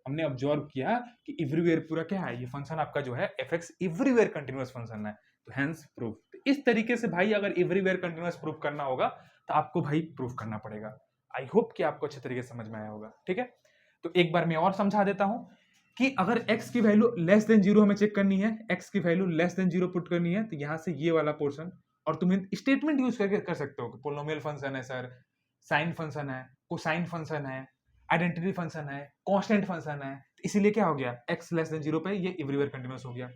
हमने ऑब्जर्व किया कि एवरीवेयर पूरा क्या है, ये फंक्शन आपका जो है fx एवरीवेयर कंटिन्यूअस फंक्शन है, तो हेंस प्रूफ। तो इस तरीके से भाई अगर एवरीवेयर कंटिन्यूअस प्रूफ करना होगा तो आपको भाई प्रूफ करना पड़ेगा। आई होप कि आपको अच्छे तरीके से समझ में आया होगा, ठीक है। तो एक बार मैं और समझा देता हूं कि अगर x की वैल्यू लेस देन जीरो हमें चेक करनी है, x की value less than zero put करनी है, तो यहां से ये वाला पोर्शन, और तुम स्टेटमेंट यूज करके कर सकते हो कि पोलिनोमियल फंक्शन है सर, साइन फंक्शन है, कोसाइन फंक्शन है, आइडेंटिटी फंक्शन है, कांस्टेंट फंक्शन है, तो इसीलिए क्या हो गया, x लेस देन जीरो पे ये एवरीवेयर कंटिन्यूअस हो गया।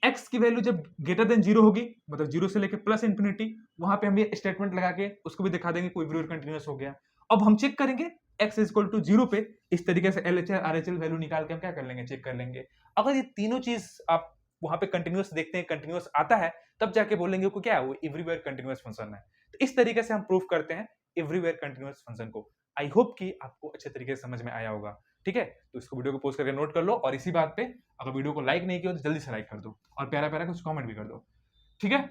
x की वैल्यू जब ग्रेटर देन जीरो होगी, मतलब जीरो से लेकर प्लस इंफिनिटी, वहां पे हम ये स्टेटमेंट लगा के उसको भी दिखा देंगे कोई एवरीवेयर कंटिन्यूअस हो गया। अब हम चेक करेंगे x is equal to zero पे, इस तरीके से LHL RHL वैल्यू निकाल के हम क्या कर लेंगे, चेक कर लेंगे। अगर ये तीनों चीज आप वहां पे कंटिन्यूअस देखते हैं, कंटिन्यूअस आता है, तब जाके बोलेंगे को क्या है, वो एवरीवेयर कंटिन्यूअस फंक्शन है। तो इस तरीके से हम प्रूव करते हैं एवरीवेयर कंटिन्यूअस फंक्शन को। आई होप कि आपको अच्छे तरीके से समझ में आया होगा, ठीक है। तो इसको वीडियो को पोस्ट करके नोट कर लो, और इसी बात पे अगर वीडियो को लाइक नहीं किया तो जल्दी से लाइक कर दो, और प्यारा प्यारा कुछ कमेंट भी कर दो, ठीक है।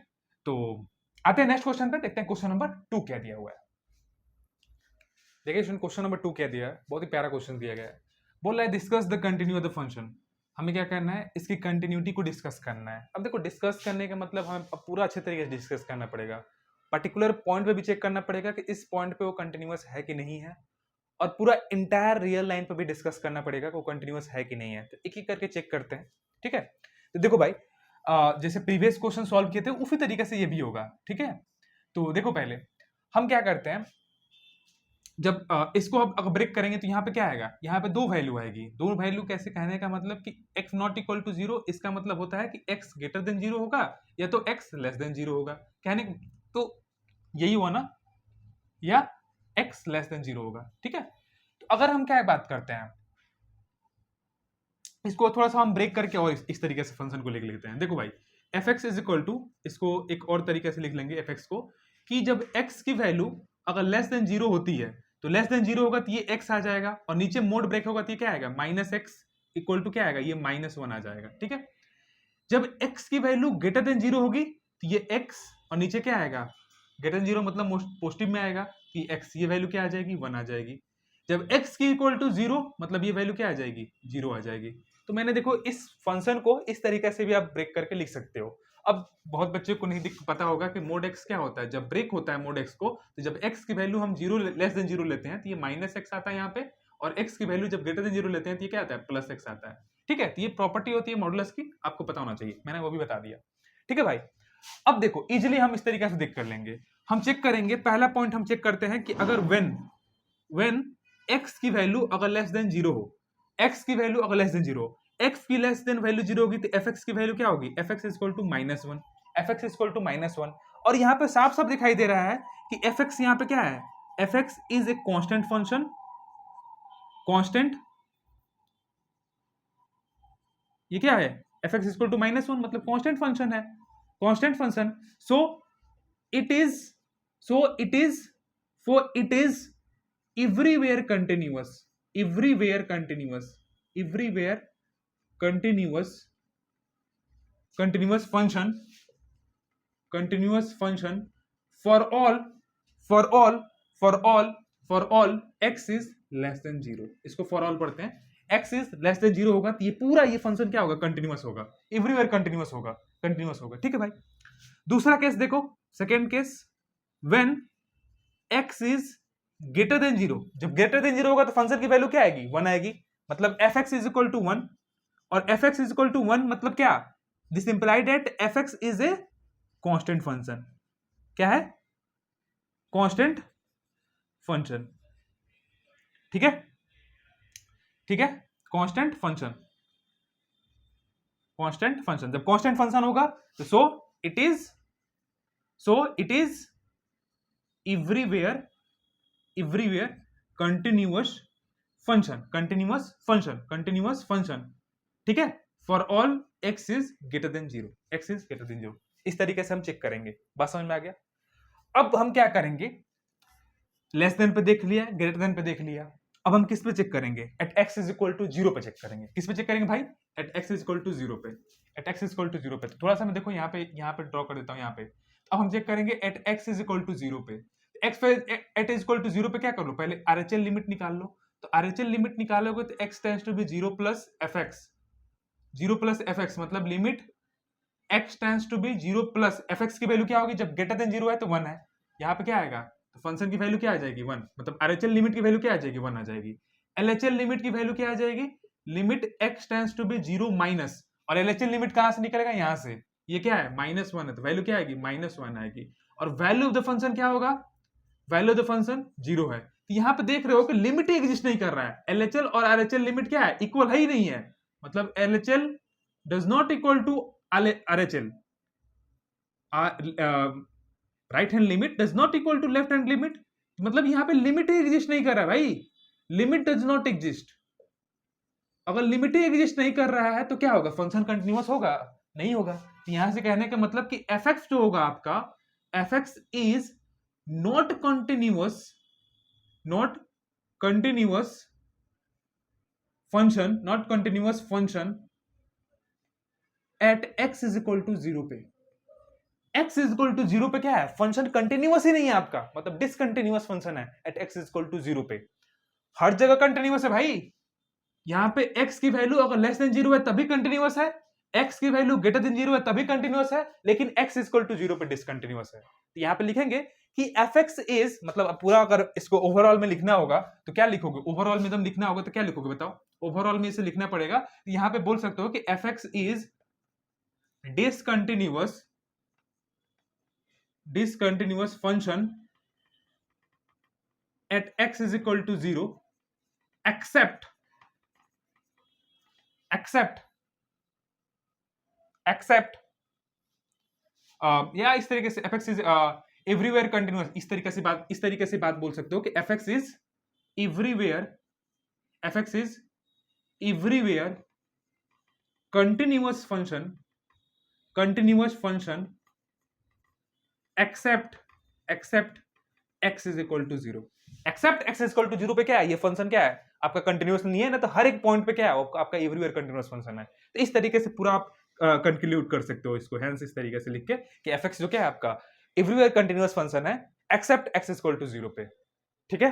तो आते हैं नेक्स्ट क्वेश्चन पे, देखते हैं क्वेश्चन नंबर 2 क्या दिया हुआ है। देखिए क्वेश्चन नंबर 2 क्या दिया है, बहुत ही प्यारा क्वेश्चन दिया गया है। बोल रहा है discuss the continue of the function. हमें क्या करना है, इसकी कंटिन्यूटी को डिस्कस करना है। अब देखो डिस्कस करने का मतलब हमें पूरा अच्छे तरीके से डिस्कस करना पड़ेगा, पर्टिकुलर पॉइंट पे भी चेक करना पड़ेगा कि इस पॉइंट पे वो कंटिन्यूअस है कि नहीं है, और पूरा इंटायर रियल लाइन पे भी डिस्कस करना पड़ेगा कि वो कंटिन्यूअस है कि नहीं है। तो एक एक करके चेक करते हैं, ठीक है। तो देखो भाई जैसे प्रीवियस क्वेश्चन सॉल्व किए थे उसी तरीके से ये भी होगा, ठीक है। तो देखो पहले हम क्या करते हैं, जब इसको अब अगर ब्रेक करेंगे तो यहाँ पे क्या आएगा, यहाँ पे दो वैल्यू आएगी। दो वैल्यू कैसे, कहने का मतलब कि x not equal to zero, इसका मतलब होता है कि x ग्रेटर देन जीरो होगा या तो x लेस देन जीरो होगा। कहने तो यही हुआ ना, या x लेस देन जीरो होगा, ठीक है। तो अगर हम क्या बात करते हैं, इसको थोड़ा सा हम ब्रेक करके और इस तरीके से फंक्शन को लिख लेते हैं। देखो भाई F x is equal to, इसको एक और तरीके से लिख लेंगे एफ एक्स को, कि जब x की वैल्यू अगर लेस देन जीरो होती है, तो लेस देन जीरो होगा तो ये x आ जाएगा, और नीचे मोड ब्रेक होगा तो ये क्या आएगा, माइनस एक्स इक्वल टू क्या आएगा, ये -1 आ जाएगा, ठीक है। जब x की वैल्यू ग्रेटर देन जीरो होगी तो ये x, और नीचे क्या आएगा, ग्रेटर देन जीरो मतलब पॉजिटिव में आएगा, कि x ये वैल्यू क्या आ जाएगी, 1 आ जाएगी। जब x की इक्वल टू जीरो मतलब ये वैल्यू क्या आ जाएगी, 0 आ जाएगी। तो मैंने देखो इस फंक्शन को इस तरीके से भी आप ब्रेक करके लिख सकते हो। अब बहुत बच्चे को नहीं पता होगा कि मोड x क्या होता है। जब ब्रेक होता है मोड x को, तो जब x की वैल्यू हम जीरो लेस देन जीरो लेते हैं तो ये -x आता है यहाँ पे, और x की वैल्यू जब ग्रेटर देन जीरो लेते हैं तो ये क्या आता है, +x आता है, ठीक है। तो ये प्रॉपर्टी होती है मॉडुलस की, आपको पता होना चाहिए, मैंने वो भी बता दिया, ठीक है भाई। अब देखो इजिली हम इस तरीके से देख कर लेंगे। हम चेक करेंगे, पहला पॉइंट हम चेक करते हैं कि अगर व्हेन x की वैल्यू अगर लेस देन जीरो हो, x की वैल्यू अगर लेस देन जीरो, x की लेस देन वैल्यू जीरो होगी तो fx की वैल्यू क्या होगी, fx is equal to -1, fx is equal to -1। और यहाँ पे साफ साफ दिखाई दे रहा है कि fx यहाँ पे क्या है, fx is a constant function, constant, ये क्या है, fx इज इक्वल टू -1 मतलब कांस्टेंट फंक्शन है, constant function. So it is everywhere continuous function for all x is less than 0। इसको फॉर ऑल पढ़ते हैं, x is less than 0 होगा तो ये पूरा ये फंक्शन क्या होगा, कंटिन्यूअस होगा, एवरीवेयर कंटिन्यूअस होगा, ठीक है भाई। दूसरा केस देखो, second case, when x is greater than 0, जब ग्रेटर देन 0 होगा तो फंक्शन की वैल्यू क्या आएगी, 1 आएगी, मतलब fx इज इक्वल टू 1, और fx इज इक्वल टू 1 मतलब क्या, this imply that fx is a constant function. क्या है, कांस्टेंट फंक्शन, ठीक है, ठीक है, कांस्टेंट फंक्शन, कांस्टेंट फंक्शन, जब कांस्टेंट फंक्शन होगा तो so it is everywhere continuous function, continuous function, ठीक है, for all x is greater than 0, x is greater than 0। इस तरीके से हम चेक करेंगे, बात समझ में आ गया। अब हम क्या करेंगे, लेस देन पे देख लिया, ग्रेटर देन पे देख लिया, अब हम किस पे चेक करेंगे, at x is equal to 0 पे चेक करेंगे। किस पे चेक करेंगे भाई, at x is equal to 0 पे, at x is equal to 0 पे। तो थोड़ा सा मैं देखो यहाँ पे ड्रॉ कर देता हूँ यहाँ पे। अब हम चेक करेंगे at x is equal to 0 पे, x पे एट इज इक्वल टू 0 पे क्या कर लो, पहले RHL लिमिट निकाल लो। तो RHL लिमिट निकालोगे तो x tends to be 0 plus fx, 0 plus fx मतलब limit x tends to be 0 plus fx की वैल्यू क्या होगी, जब ग्रेटर देन 0 है तो 1 है, यहाँ पे क्या आएगा, तो फंक्शन की वैल्यू क्या आ जाएगी 1, मतलब RHL लिमिट की वैल्यू क्या आ जाएगी 1 आ जाएगी। LHL लिमिट की वैल्यू क्या आ जाएगी, limit x tends to be 0 minus, और LHL लिमिट कहां से निकलेगा, यहाँ से, ये क्या है -1 है, तो वैल्यू क्या आएगी -1 आएगी, और वैल्यू ऑफ द फंक्शन क्या होगा, वैल्यू ऑफ द फंक्शन 0 है। तो यहाँ पे देख रहे हो कि लिमिट ही एग्जिस्ट नहीं कर रहा है, LHL और RHL लिमिट क्या है, इक्वल है ही नहीं है, मतलब LHL does not equal to RHL, right hand limit does not equal to left hand limit, मतलब यहाँ पे लिमिट ही एग्जिस्ट नहीं कर रहा है भाई, लिमिट डज नॉट एग्जिस्ट। अगर लिमिट ही एग्जिस्ट नहीं कर रहा है तो क्या होगा, फंक्शन कंटिन्यूअस होगा, नहीं होगा। तो यहां से कहने का मतलब कि fx जो होगा आपका, fx is not continuous, not continuous function, not continuous function at x is equal to 0 पे। x इज इक्वल टू 0 पे क्या है, फंक्शन कंटिन्यूअस ही नहीं है आपका, मतलब डिसकंटिन्यूअस फंक्शन है at x is equal to 0 पे। हर जगह कंटिन्यूअस है भाई, यहाँ पे x की वैल्यू अगर लेस देन 0 है तभी कंटिन्यूअस है, x की वैल्यू ग्रेटर देन 0 है तभी कंटिन्यूअस है, लेकिन x इज इक्वल टू 0 पे डिसकंटिन्यूअस है। तो यहाँ पे लिखेंगे कि fx इज, मतलब पूरा अगर इसको ओवरऑल में लिखना होगा तो क्या लिखोगे, ओवरऑल में एकदम लिखना होगा तो क्या लिखोगे बताओ, ओवरऑल में इसे लिखना पड़ेगा। तो यहाँ पे बोल सकते हो कि fx is discontinuous function at x is equal to 0 except या इस तरीके से fx is everywhere continuous, इस तरीके से बात बोल सकते हो कि fx is everywhere continuous function except x is equal to 0, except x is equal to 0 पे क्या है, ये फंक्शन क्या है आपका, कंटिन्यूअस नहीं है ना, तो हर एक पॉइंट पे क्या है आपका एवरीवेयर कंटिन्यूअस फंक्शन है। तो इस तरीके से पूरा आप कंक्लूड कर सकते हो इसको, हेंस इस तरीके से लिख के कि fx जो क्या है आपका एवरीवेयर कंटिन्यूअस फंक्शन है accept x is equal to 0 पे, ठीक है,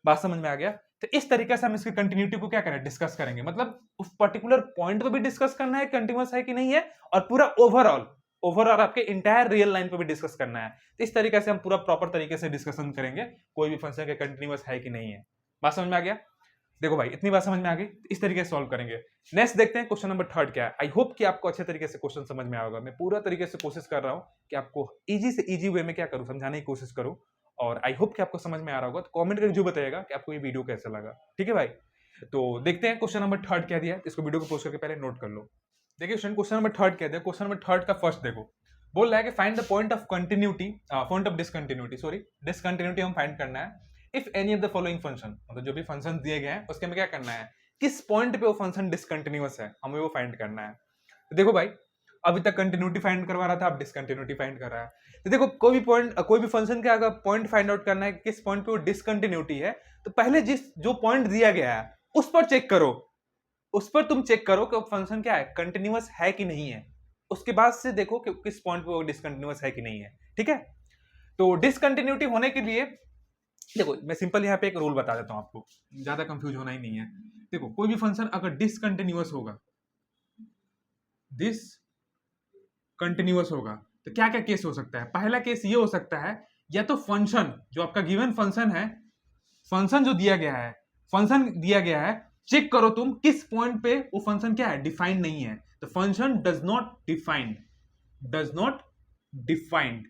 बात समझ में आ गया। तो इस तरीके से हम इसकी कंटिन्यूटी को क्या करें, डिस्कस करेंगे, मतलब उस पर्टिकुलर पॉइंट पे भी डिस्कस करना है कंटिन्यूअस है कि नहीं है, और पूरा ओवरऑल आपके इंटायर रियल लाइन पे भी डिस्कस करना है। तो इस तरीके से हम पूरा प्रॉपर तरीके से डिस्कशन करेंगे कोई भी फंक्शन का कंटिन्यूअस है कि नहीं है। बात समझ में आ गया, देखो भाई इतनी बात समझ में आ गई, इस तरीके से सॉल्व करेंगे। नेक्स्ट देखते हैं क्वेश्चन नंबर 3 क्या है। आई होप कि आपको अच्छे तरीके से क्वेश्चन समझ में आएगा, मैं पूरा तरीके से कोशिश कर रहा हूँ कि आपको इजी से इजी वे में क्या करूँ, समझाने की कोशिश करूँ, और आई होप कि आपको समझ में आ रहा होगा। तो कमेंट करके जो बताइएगा कि आपको ये वीडियो कैसा लगा, ठीक है भाई। तो देखते हैं क्वेश्चन नंबर 3 क्या दिया है, इसको वीडियो को पोस्ट करके पहले नोट कर लो। देखिए क्वेश्चन नंबर 3 क्या दिया, क्वेश्चन नंबर 3 का फर्स्ट देखो, बोल रहा है कि find the point of continuity, point of discontinuity हम फाइंड करना है if any of the following function, मतलब जो भी फंक्शन दिए गए हैं उसके में क्या करना है, किस पॉइंट पे वो फंक्शन डिसकंटिन्यूअस है, हमें वो फाइंड करना है। तो देखो भाई अभी तक कंटिन्यूटी फाइंड करवा रहा था, अब डिसकंटिन्यूटी फाइंड कर रहा है। तो देखो कोई भी फंक्शन का अगर पॉइंट फाइंड आउट करना है किस पॉइंट पे वो डिसकंटिन्यूटी है, तो पहले जो पॉइंट दिया गया है उस पर चेक करो, उस पर तुम चेक करो कि फंक्शन क्या है, कंटिन्यूअस है कि नहीं है, उसके बाद से देखो कि किस पॉइंट पे वो डिसकंटिन्यूअस है कि नहीं है, ठीक है। तो डिसकंटिन्यूटी होने के लिए देखो मैं सिंपल यहाँ पे एक रूल बता देता हूँ आपको, ज्यादा कंफ्यूज होना ही नहीं है। देखो कोई भी फंक्शन अगर डिसकंटिन्यूअस होगा तो क्या क्या केस हो सकता है। पहला केस ये हो सकता है या तो फंक्शन जो आपका गिवन फंक्शन है, फंक्शन जो दिया गया है, फंक्शन दिया गया है, चेक करो तुम किस पॉइंट पे वो फंक्शन क्या है, डिफाइंड नहीं है। तो function does not defined, does not defined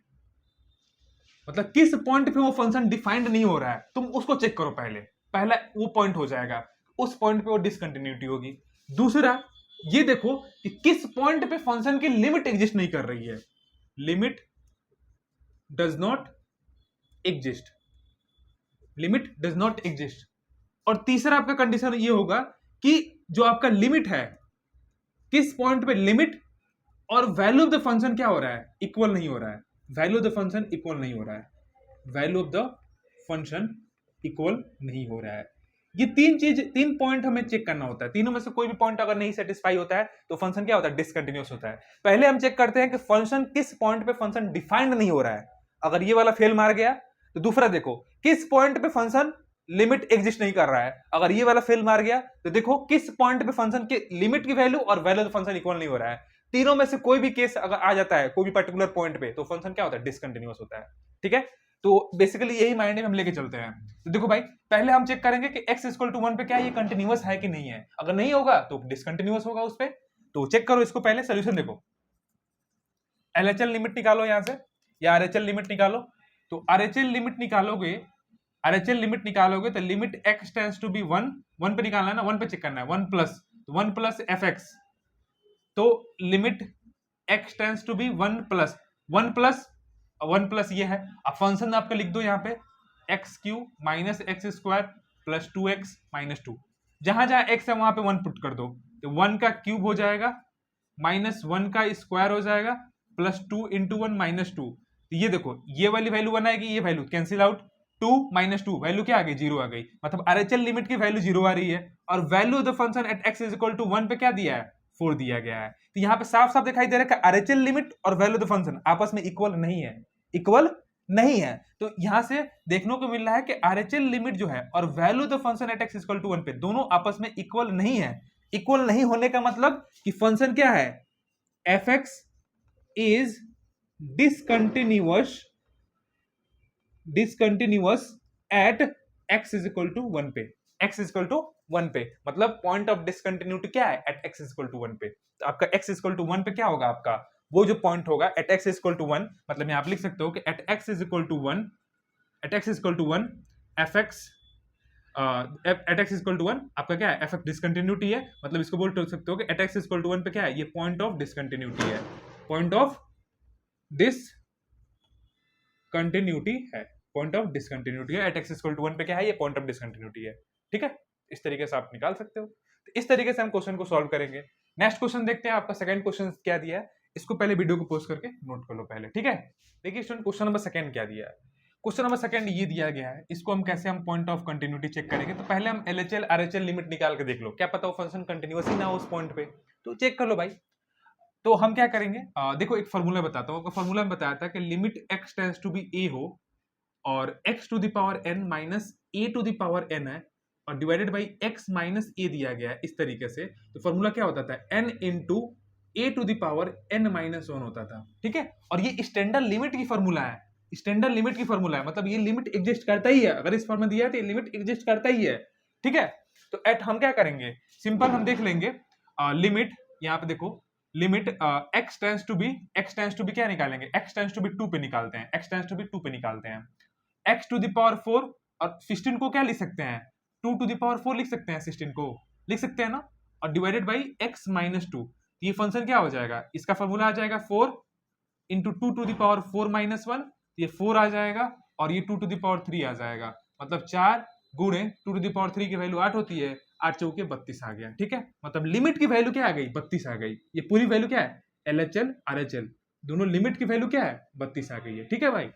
मतलब किस पॉइंट पे वो फंक्शन डिफाइंड नहीं हो रहा है, तुम उसको चेक करो। पहला वो पॉइंट हो जाएगा, उस पॉइंट पे वो डिसकंटिन्यूटी होगी। दूसरा ये देखो कि किस पॉइंट पे फंक्शन की लिमिट एग्जिस्ट नहीं कर रही है, limit does not exist, limit does not exist. और तीसरा आपका कंडीशन ये होगा कि जो आपका लिमिट है, किस पॉइंट पे लिमिट और वैल्यू ऑफ द फंक्शन क्या हो रहा है, इक्वल नहीं हो रहा है, value of the function equal नहीं हो रहा है, value of the function equal नहीं हो रहा है। ये तीन पॉइंट हमें चेक करना होता है। तीनों में से कोई भी पॉइंट अगर नहीं सेटिस्फाई होता है तो फंक्शन क्या होता है, डिसकंटिन्यूअस होता है। पहले हम चेक करते हैं कि फंक्शन किस पॉइंट पे फंक्शन डिफाइंड नहीं हो रहा है। अगर ये वाला फेल मार गया तो दूसरा देखो किस पॉइंट पे फंक्शन लिमिट एग्जिस्ट नहीं कर रहा है। अगर ये वाला फेल मार गया तो देखो किस पॉइंट पे फंक्शन के लिमिट की वैल्यू और वैल्यू ऑफ फंक्शन इक्वल नहीं हो रहा है। तीनों में से कोई भी केस अगर आ जाता है कोई भी पर्टिकुलर पॉइंट पे तो फंक्शन क्या होता है, डिसकंटिन्यूअस होता है। ठीक है, तो बेसिकली यही माइंड में हम लेके चलते हैं। तो देखो भाई पहले हम चेक करेंगे कि x इक्वल टू 1 पे क्या ये कंटिन्यूअस है कि नहीं है। अगर नहीं होगा तो डिसकंटिन्यूअस होगा उस पे। तो चेक करो इसको, पहले सोल्यूशन देखो। LHL लिमिट निकालो यहां से या RHL लिमिट निकालो। तो RHL लिमिट निकालोगे, RHL लिमिट निकालोगे तो limit x tends to be 1, 1 पे निकालना है ना, 1 पे चेक करना है, 1 प्लस, तो 1 प्लस fx। तो limit x tends to be 1 plus 1 plus 1 plus ये है। अब फंक्शन आपका लिख दो यहाँ पे X cube minus X square plus 2x minus 2। जहां जहां x है वहां पे 1 पुट कर दो, तो 1 का क्यूब हो जाएगा माइनस 1 का स्क्वायर हो जाएगा प्लस 2 इंटू 1 माइनस 2। तो ये देखो ये वाली वैल्यू 1 आएगी, ये value cancel out, 2 minus 2 value क्या आ गई, 0 आ गई। मतलब RHL लिमिट की वैल्यू 0 आ रही है और value of the function at x is equal to 1 पे क्या दिया है, 4 दिया गया है। तो यहाँ पे साफ साफ दिखाई दे रहा है कि RHL लिमिट और वैल्यू ऑफ द फंक्शन आपस में इक्वल नहीं है, इक्वल नहीं है। तो यहां से देखने को मिल रहा है कि RHL लिमिट जो है और value of the function at x equal to 1 पे दोनों आपस में इक्वल नहीं है। इक्वल नहीं होने का मतलब कि फंक्शन क्या है, fx is discontinuous at x is equal to 1 पे, x is equal to 1 पे मतलब पॉइंट ऑफ डिसकंटिन्यूटी क्या है, at x is equal to 1 पे। तो आपका x is equal to 1 पे क्या होगा, आपका वो जो पॉइंट होगा at x is equal to 1, मतलब यहाँ आप लिख सकते हो कि at x is equal to 1, at x is equal to 1 fx at x is equal to 1 आपका क्या है, fx डिसकंटिन्यूटी है। मतलब इसको बोल सकते हो कि at x is equal to 1 पे क्या है, ये पॉइंट ऑफ डिसकंटिन्यूटी है, पॉइंट ऑफ डिसकंटिन्यूटी है, पॉइंट ऑफ डिसकंटिन्यूटी है। एट एक्स इक्वल टू 1 पे क्या है, ये पॉइंट ऑफ डिसकंटिन्यूटी है। ठीक है, इस तरीके से आप निकाल सकते हो। तो इस तरीके से हम क्वेश्चन को सॉल्व करेंगे। नेक्स्ट क्वेश्चन देखते हैं, आपका सेकंड क्वेश्चन क्या दिया है, इसको पहले वीडियो को पोस्ट करके नोट कर लो पहले। ठीक है, देखिए स्टूडेंट क्वेश्चन नंबर सेकंड क्या दिया है। क्वेश्चन नंबर सेकंड ये दिया गया है, इसको हम कैसे हम पॉइंट ऑफ कंटिन्यूटी चेक करेंगे। तो पहले हम LHL RHL लिमिट निकाल के देख लो, क्या पता वो फंक्शन कंटिन्यूअस ही ना हो उस पॉइंट पे, तो चेक कर लो भाई। तो हम क्या करेंगे, देखो एक फॉर्मूला बताता हूँ। फॉर्मूला में बताया था कि limit x tends to be a हो और x to the power n minus a to the power n है और divided by x minus a दिया गया है इस तरीके से। तो फॉर्मूला क्या होता था, n into a to the power n minus 1 होता था। ठीक है, और ये स्टैंडर्ड लिमिट की फॉर्मूला है, स्टैंडर्ड लिमिट की फॉर्मूला है, मतलब ये लिमिट एग्जिस्ट करता ही है। अगर इस फॉर्म में दिया है तो ये लिमिट एग्जिस्ट करता ही है। ठीक है, तो एट हम क्या करेंगे, सिंपल हम देख लेंगे लिमिट, यहाँ पे देखो limit x tends to be क्या निकालेंगे, x टेंड्स टू बी 2 पे निकालते हैं, x टेंड्स टू बी 2 पे निकालते हैं। x टू द पावर 4 और 16 को क्या लिख सकते हैं, 2 टू द पावर 4 लिख सकते हैं, 16 को लिख सकते हैं ना, और डिवाइडेड बाई x माइनस 2। ये फंक्शन क्या हो जाएगा, इसका फॉर्मूला आ जाएगा 4 into 2 to the power 4 minus 1, ये 4 आ जाएगा और ये 2 टू द पावर 3 आ जाएगा। मतलब 4 गुणे 2 टू द पावर 3 की वैल्यू 8 होती है, 8 चौके 32 आ गया। ठीक है, मतलब लिमिट की वैल्यू क्या आ गई, 32 आ गई। ये पूरी वैल्यू क्या है, LHL RHL दोनों लिमिट की वैल्यू क्या है, 32 आ गई है। ठीक है भाई,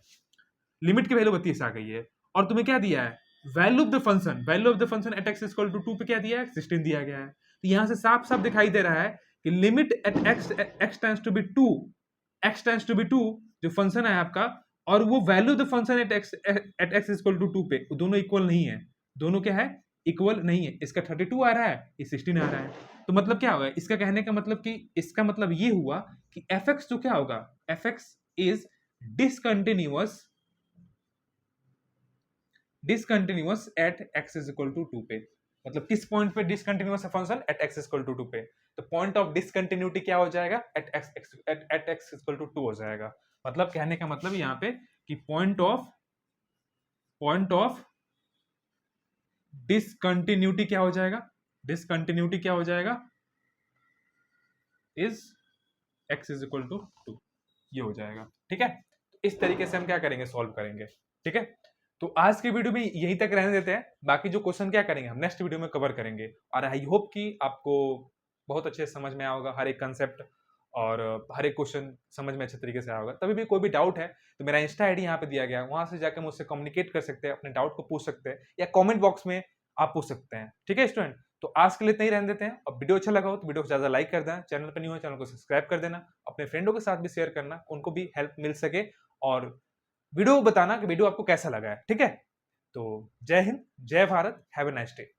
लिमिट की वैल्यू 32 आ गई है। और तुम्हें क्या दिया है, value of the function, value of the function at x equal to 2 पे क्या दिया है, 16 दिया गया है। तो यहां से साफ साफ दिखाई दे रहा है कि limit at x tends to be 2, x tends to be 2 जो फंक्शन है आपका, और वो value of the function at x equal to 2 पे दोनों इक्वल नहीं है, दोनों क्या है, इक्वल नहीं है। इसका 32 आ रहा है, ये 16 आ रहा है। तो मतलब क्या होगा, इसका कहने का मतलब कि इसका मतलब ये हुआ कि fx जो क्या होगा, fx is discontinuous discontinuous at X is equal to 2 पे, मतलब किस पॉइंट पे डिसकंटिन्यूअस है function, at X equal to 2 पे। तो पॉइंट ऑफ डिसकंटिन्यूटी क्या हो जाएगा, एट एक्स इक्वल टू 2 हो जाएगा। मतलब कहने का मतलब यहाँ पे कि पॉइंट ऑफ डिसकंटिन्यूटी क्या हो जाएगा, डिसकंटिन्यूटी क्या हो जाएगा, is X is equal to 2, ये हो जाएगा। ठीक है, इस तरीके से हम क्या करेंगे, सॉल्व करेंगे। ठीक है, तो आज के वीडियो में यहीं तक रहने देते हैं, बाकी जो क्वेश्चन क्या करेंगे हम नेक्स्ट वीडियो में कवर करेंगे। और आई होप कि आपको बहुत अच्छे से समझ में आया होगा हर एक कंसेप्ट, और हर एक क्वेश्चन समझ में अच्छे तरीके से आया होगा। तभी भी कोई भी डाउट है तो मेरा इंस्टा आईडी यहाँ पे दिया गया है, वहां से जाकर मुझसे कम्युनिकेट कर सकते हैं, अपने डाउट को पूछ सकते हैं, या कमेंट बॉक्स में आप पूछ सकते हैं। ठीक है स्टूडेंट, तो आज के लिए इतना ही रहने देते हैं। और वीडियो अच्छा लगा हो तो वीडियो को ज्यादा लाइक कर देना, चैनल पर न्यू है चैनल को सब्सक्राइब कर देना, अपने फ्रेंडों के साथ भी शेयर करना, उनको भी हेल्प मिल सके, और वीडियो बताना कि वीडियो आपको कैसा लगा है। ठीक है, तो जय हिंद, जय Bharat, have a nice day.